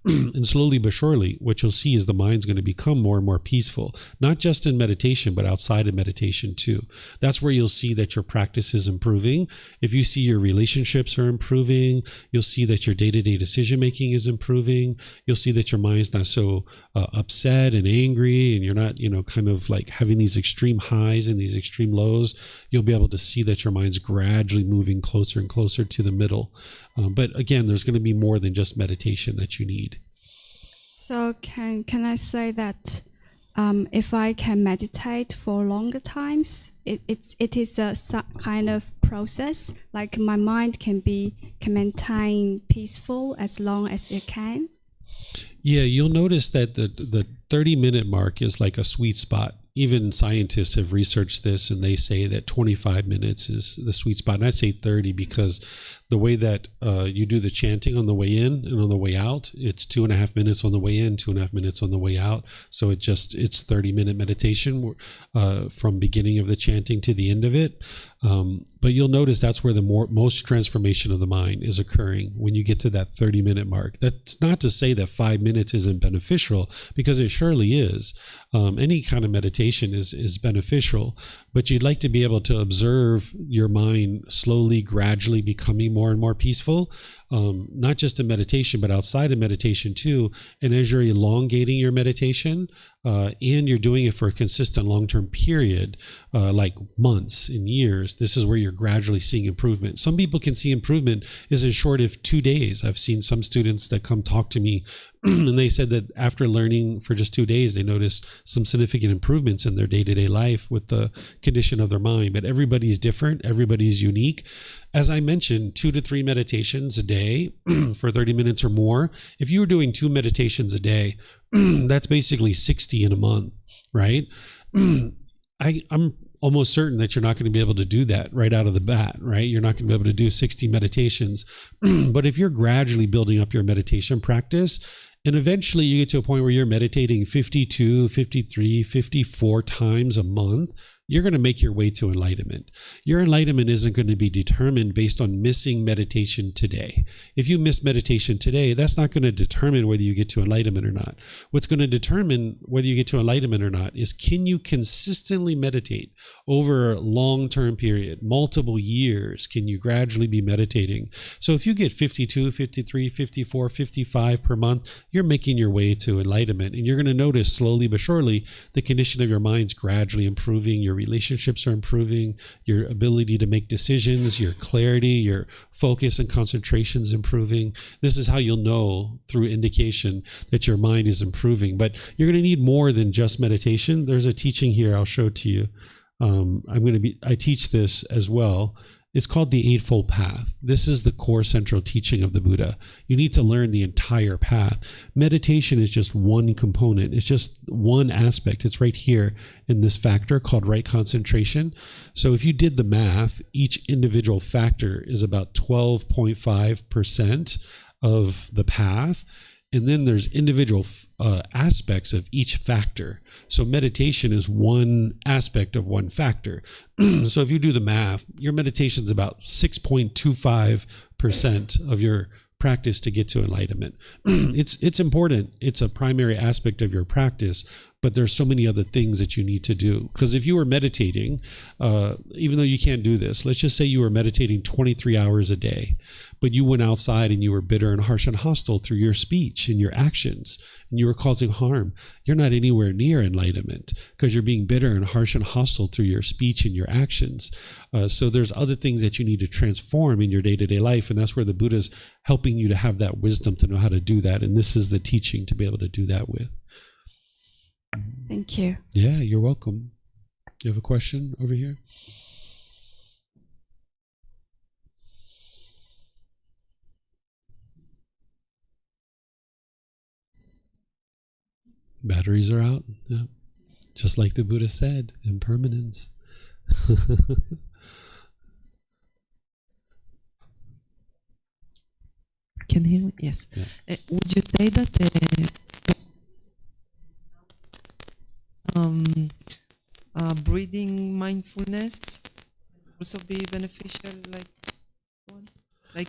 And slowly but surely, what you'll see is the mind's going to become more and more peaceful, not just in meditation, but outside of meditation too. That's where you'll see that your practice is improving. If you see your relationships are improving, you'll see that your day-to-day decision-making is improving. You'll see that your mind's not so upset and angry, and you're not, kind of like having these extreme highs and these extreme lows. You'll be able to see that your mind's gradually moving closer and closer to the middle. But again, there's going to be more than just meditation that you need. So can I say that if I can meditate for longer times, it is a kind of process, like my mind can maintain peaceful as long as it can? Yeah, you'll notice that the 30-minute mark is like a sweet spot. Even scientists have researched this, and they say that 25 minutes is the sweet spot. And I say 30 because the way that you do the chanting on the way in and on the way out, it's 2.5 minutes on the way in, 2.5 minutes on the way out. So it's 30-minute meditation from beginning of the chanting to the end of it. But you'll notice that's where the most transformation of the mind is occurring, when you get to that 30-minute mark. That's not to say that 5 minutes isn't beneficial, because it surely is. Any kind of meditation is beneficial, but you'd like to be able to observe your mind slowly, gradually becoming more and more peaceful, not just in meditation, but outside of meditation too. And as you're elongating your meditation, and you're doing it for a consistent long-term period, like months and years, this is where you're gradually seeing improvement. Some people can see improvement as short as 2 days. I've seen some students that come talk to me and they said that after learning for just 2 days, they noticed some significant improvements in their day-to-day life with the condition of their mind. But everybody's different. Everybody's unique. As I mentioned, 2 to 3 meditations a day for 30 minutes or more. If you were doing 2 meditations a day, that's basically 60 in a month, right? I'm almost certain that you're not going to be able to do that right out of the bat, right? You're not going to be able to do 60 meditations. But if you're gradually building up your meditation practice, and eventually you get to a point where you're meditating 52, 53, 54 times a month, you're going to make your way to enlightenment. Your enlightenment isn't going to be determined based on missing meditation today. If you miss meditation today, that's not going to determine whether you get to enlightenment or not. What's going to determine whether you get to enlightenment or not is, can you consistently meditate over a long-term period, multiple years? Can you gradually be meditating? So if you get 52, 53, 54, 55 per month, you're making your way to enlightenment. And you're going to notice slowly but surely the condition of your mind's gradually improving. Your relationships are improving, your ability to make decisions, your clarity, your focus and concentration is improving. This is how you'll know through indication that your mind is improving. But you're going to need more than just meditation. There's a teaching here I'll show to you. I teach this as well. It's called the Eightfold Path. This is the core central teaching of the Buddha. You need to learn the entire path. Meditation is just one component. It's just one aspect. It's right here in this factor called right concentration. So if you did the math, each individual factor is about 12.5% of the path. And then there's individual aspects of each factor. So meditation is one aspect of one factor. So if you do the math, your meditation is about 6.25% of your practice to get to enlightenment. It's important. It's a primary aspect of your practice, but there's so many other things that you need to do. Because if you were meditating, even though you can't do this, let's just say you were meditating 23 hours a day, but you went outside and you were bitter and harsh and hostile through your speech and your actions, and you were causing harm. You're not anywhere near enlightenment because you're being bitter and harsh and hostile through your speech and your actions. So there's other things that you need to transform in your day-to-day life, and that's where the Buddha's helping you to have that wisdom to know how to do that. And this is the teaching to be able to do that with. Thank you. Yeah, you're welcome. You have a question over here? Batteries are out. Yeah. Just like the Buddha said, impermanence. Can you hear me? Yes. Yeah. Would you say that breathing mindfulness also be beneficial, like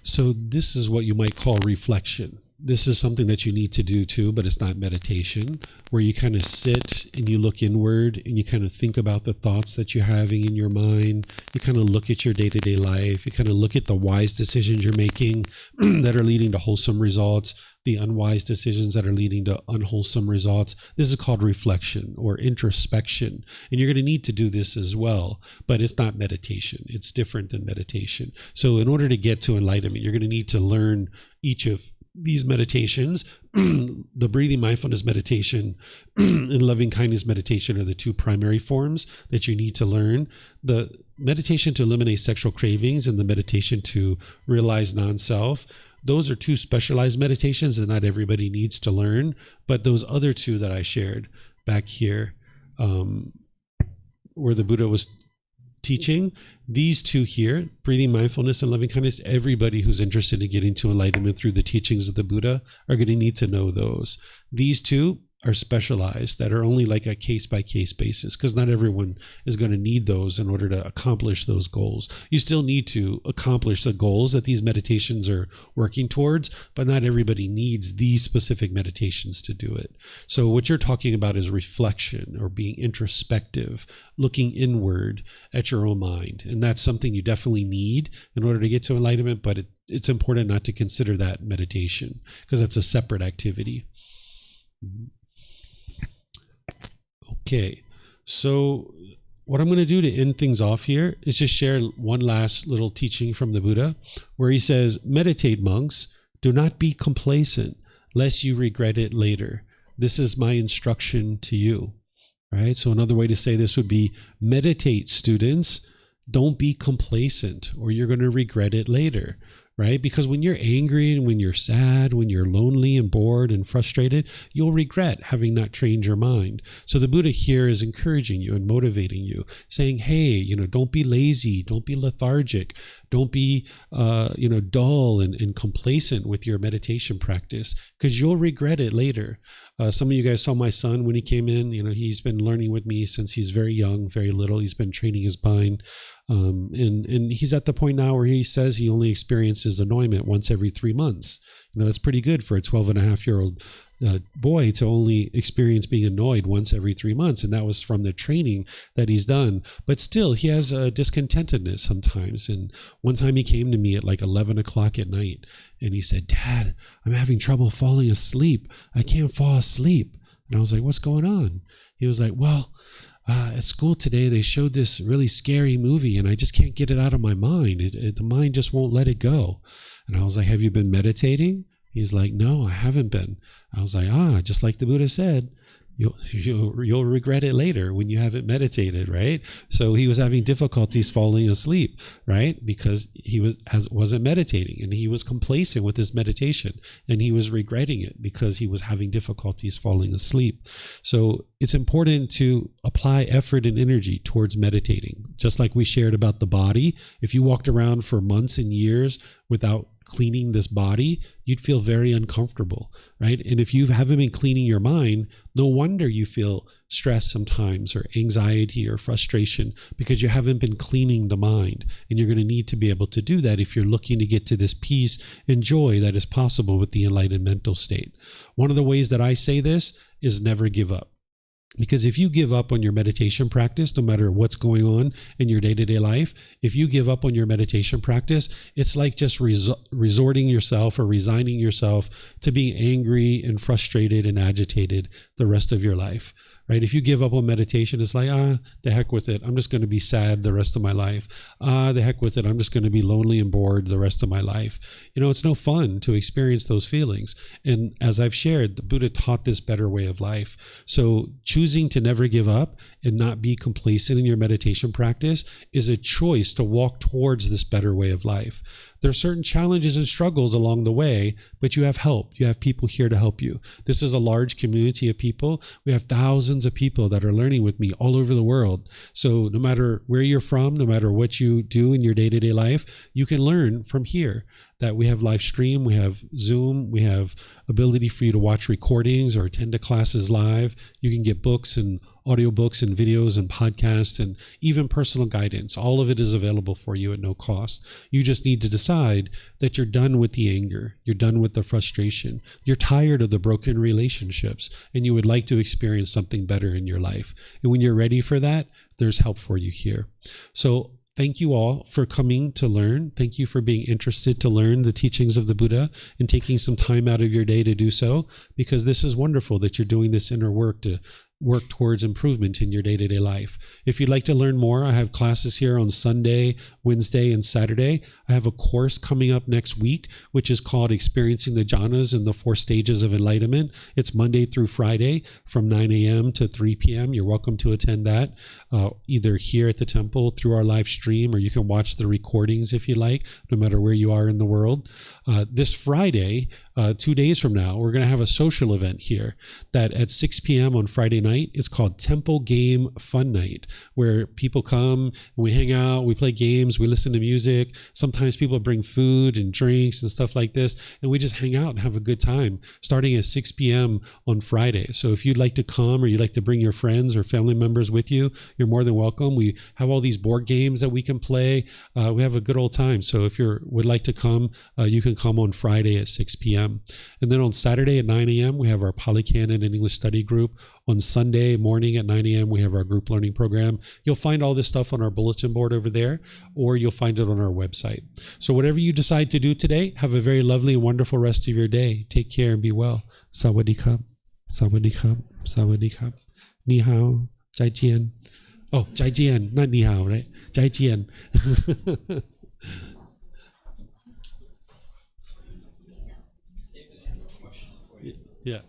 So this is what you might call reflection. This is something that you need to do too, but it's not meditation, where you kind of sit and you look inward and you kind of think about the thoughts that you're having in your mind. You kind of look at your day-to-day life. You kind of look at the wise decisions you're making that are leading to wholesome results, the unwise decisions that are leading to unwholesome results. This is called reflection or introspection. And you're going to need to do this as well, but it's not meditation. It's different than meditation. So in order to get to enlightenment, you're going to need to learn each of these meditations. The breathing mindfulness meditation and loving kindness meditation are the two primary forms that you need to learn. The meditation to eliminate sexual cravings and the meditation to realize non-self, those are two specialized meditations that not everybody needs to learn. But those other two that I shared back here, where the Buddha was teaching, these two here, breathing mindfulness and loving kindness, everybody who's interested in getting to enlightenment through the teachings of the Buddha are going to need to know those. These two are specialized, that are only like a case-by-case basis, because not everyone is going to need those in order to accomplish those goals. You still need to accomplish the goals that these meditations are working towards, but not everybody needs these specific meditations to do it. So what you're talking about is reflection or being introspective, looking inward at your own mind. And that's something you definitely need in order to get to enlightenment, but it's important not to consider that meditation because that's a separate activity. Okay, so what I'm going to do to end things off here is just share one last little teaching from the Buddha, where he says, meditate, monks, do not be complacent, lest you regret it later. This is my instruction to you. Right? So another way to say this would be, meditate, students, don't be complacent or you're going to regret it later. Right? Because when you're angry and when you're sad, when you're lonely and bored and frustrated, you'll regret having not trained your mind. So the Buddha here is encouraging you and motivating you, saying, hey, don't be lazy, don't be lethargic, don't be, dull and complacent with your meditation practice, because you'll regret it later. Some of you guys saw my son when he came in. He's been learning with me since he's very young, very little. He's been training his mind. And he's at the point now where he says he only experiences annoyment once every 3 months. That's pretty good for a 12-and-a-half-year-old boy to only experience being annoyed once every 3 months. And that was from the training that he's done. But still, he has a discontentedness sometimes. And one time he came to me at like 11 o'clock at night and he said, Dad, I'm having trouble falling asleep. I can't fall asleep. And I was like, what's going on? He was like, well, at school today, they showed this really scary movie and I just can't get it out of my mind. The mind just won't let it go. And I was like, have you been meditating? He's like, no, I haven't been. I was like, just like the Buddha said, you'll regret it later when you haven't meditated, right? So he was having difficulties falling asleep, right? Because he wasn't meditating and he was complacent with his meditation and he was regretting it because he was having difficulties falling asleep. So it's important to apply effort and energy towards meditating. Just like we shared about the body, if you walked around for months and years without cleaning this body, you'd feel very uncomfortable, right? And if you haven't been cleaning your mind, no wonder you feel stress sometimes, or anxiety or frustration, because you haven't been cleaning the mind. And you're going to need to be able to do that if you're looking to get to this peace and joy that is possible with the enlightened mental state. One of the ways that I say this is never give up. Because if you give up on your meditation practice, no matter what's going on in your day-to-day life, if you give up on your meditation practice, it's like just resorting yourself or resigning yourself to being angry and frustrated and agitated the rest of your life, right? If you give up on meditation, it's like, the heck with it. I'm just going to be sad the rest of my life. The heck with it. I'm just going to be lonely and bored the rest of my life. It's no fun to experience those feelings. And as I've shared, the Buddha taught this better way of life. So choosing to never give up and not be complacent in your meditation practice is a choice to walk towards this better way of life. There are certain challenges and struggles along the way, but you have help. You have people here to help you. This is a large community of people. We have thousands of people that are learning with me all over the world. So no matter where you're from, no matter what you do in your day-to-day life, you can learn from here. That we have live stream, we have Zoom, we have ability for you to watch recordings or attend to classes live. You can get books and audiobooks and videos and podcasts and even personal guidance. All of it is available for you at no cost. You just need to decide that you're done with the anger. You're done with the frustration. You're tired of the broken relationships and you would like to experience something better in your life. And when you're ready for that, there's help for you here. So thank you all for coming to learn. Thank you for being interested to learn the teachings of the Buddha and taking some time out of your day to do so, because this is wonderful that you're doing this inner work to work towards improvement in your day-to-day life. If you'd like to learn more, I have classes here on Sunday, Wednesday, and Saturday. I have a course coming up next week, which is called Experiencing the Jhanas and the 4 Stages of Enlightenment. It's Monday through Friday from 9 a.m. to 3 p.m. You're welcome to attend that, either here at the temple through our live stream, or you can watch the recordings if you like, no matter where you are in the world. This Friday, 2 days from now, we're going to have a social event here that at 6 p.m. on Friday night, it's called Temple Game Fun Night, where people come, we hang out, we play games, we listen to music. Sometimes people bring food and drinks and stuff like this, and we just hang out and have a good time starting at 6 p.m. on Friday. So if you'd like to come or you'd like to bring your friends or family members with you, you're more than welcome. We have all these board games that we can play. We have a good old time. So if you would like to come, you can come on Friday at 6 p.m. And then on Saturday at 9 a.m., we have our Pali Canon and English study group. On Sunday morning at 9 a.m., we have our group learning program. You'll find all this stuff on our bulletin board over there, or you'll find it on our website. So whatever you decide to do today, have a very lovely and wonderful rest of your day. Take care and be well. Sawadee krap, sawadee krap, sawadee krap. Ni hao, zai jian. Oh, zai jian, not ni hao, right? Zai jian. Yeah.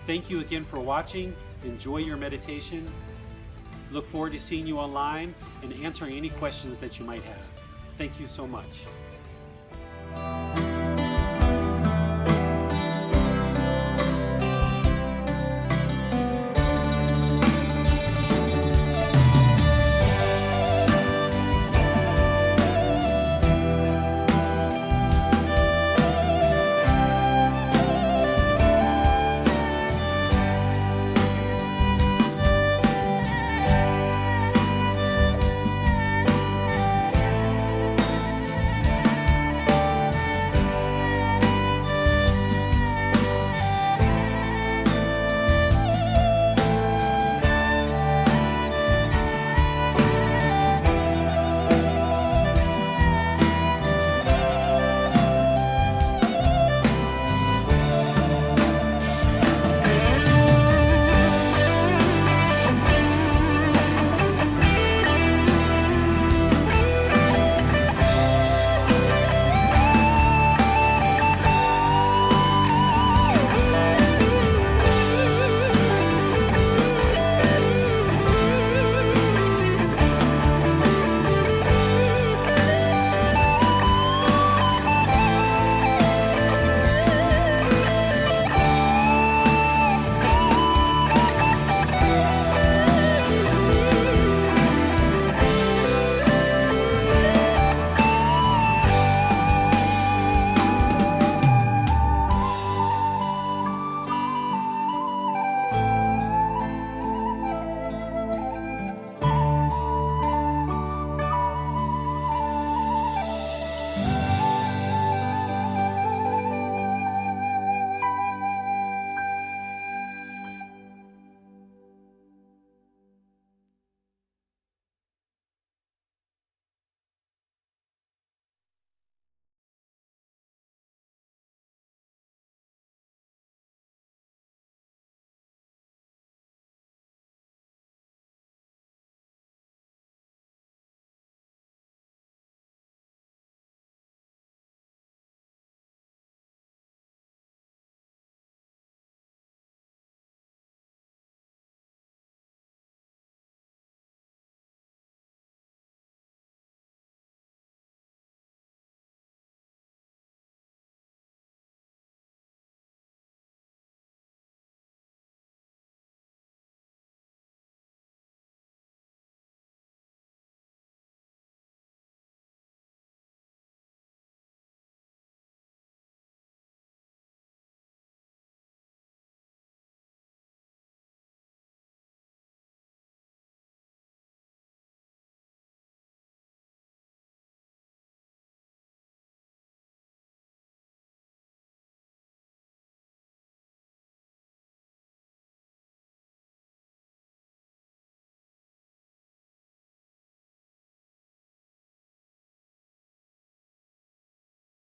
Thank you again for watching. Enjoy your meditation. Look forward to seeing you online and answering any questions that you might have. Thank you so much.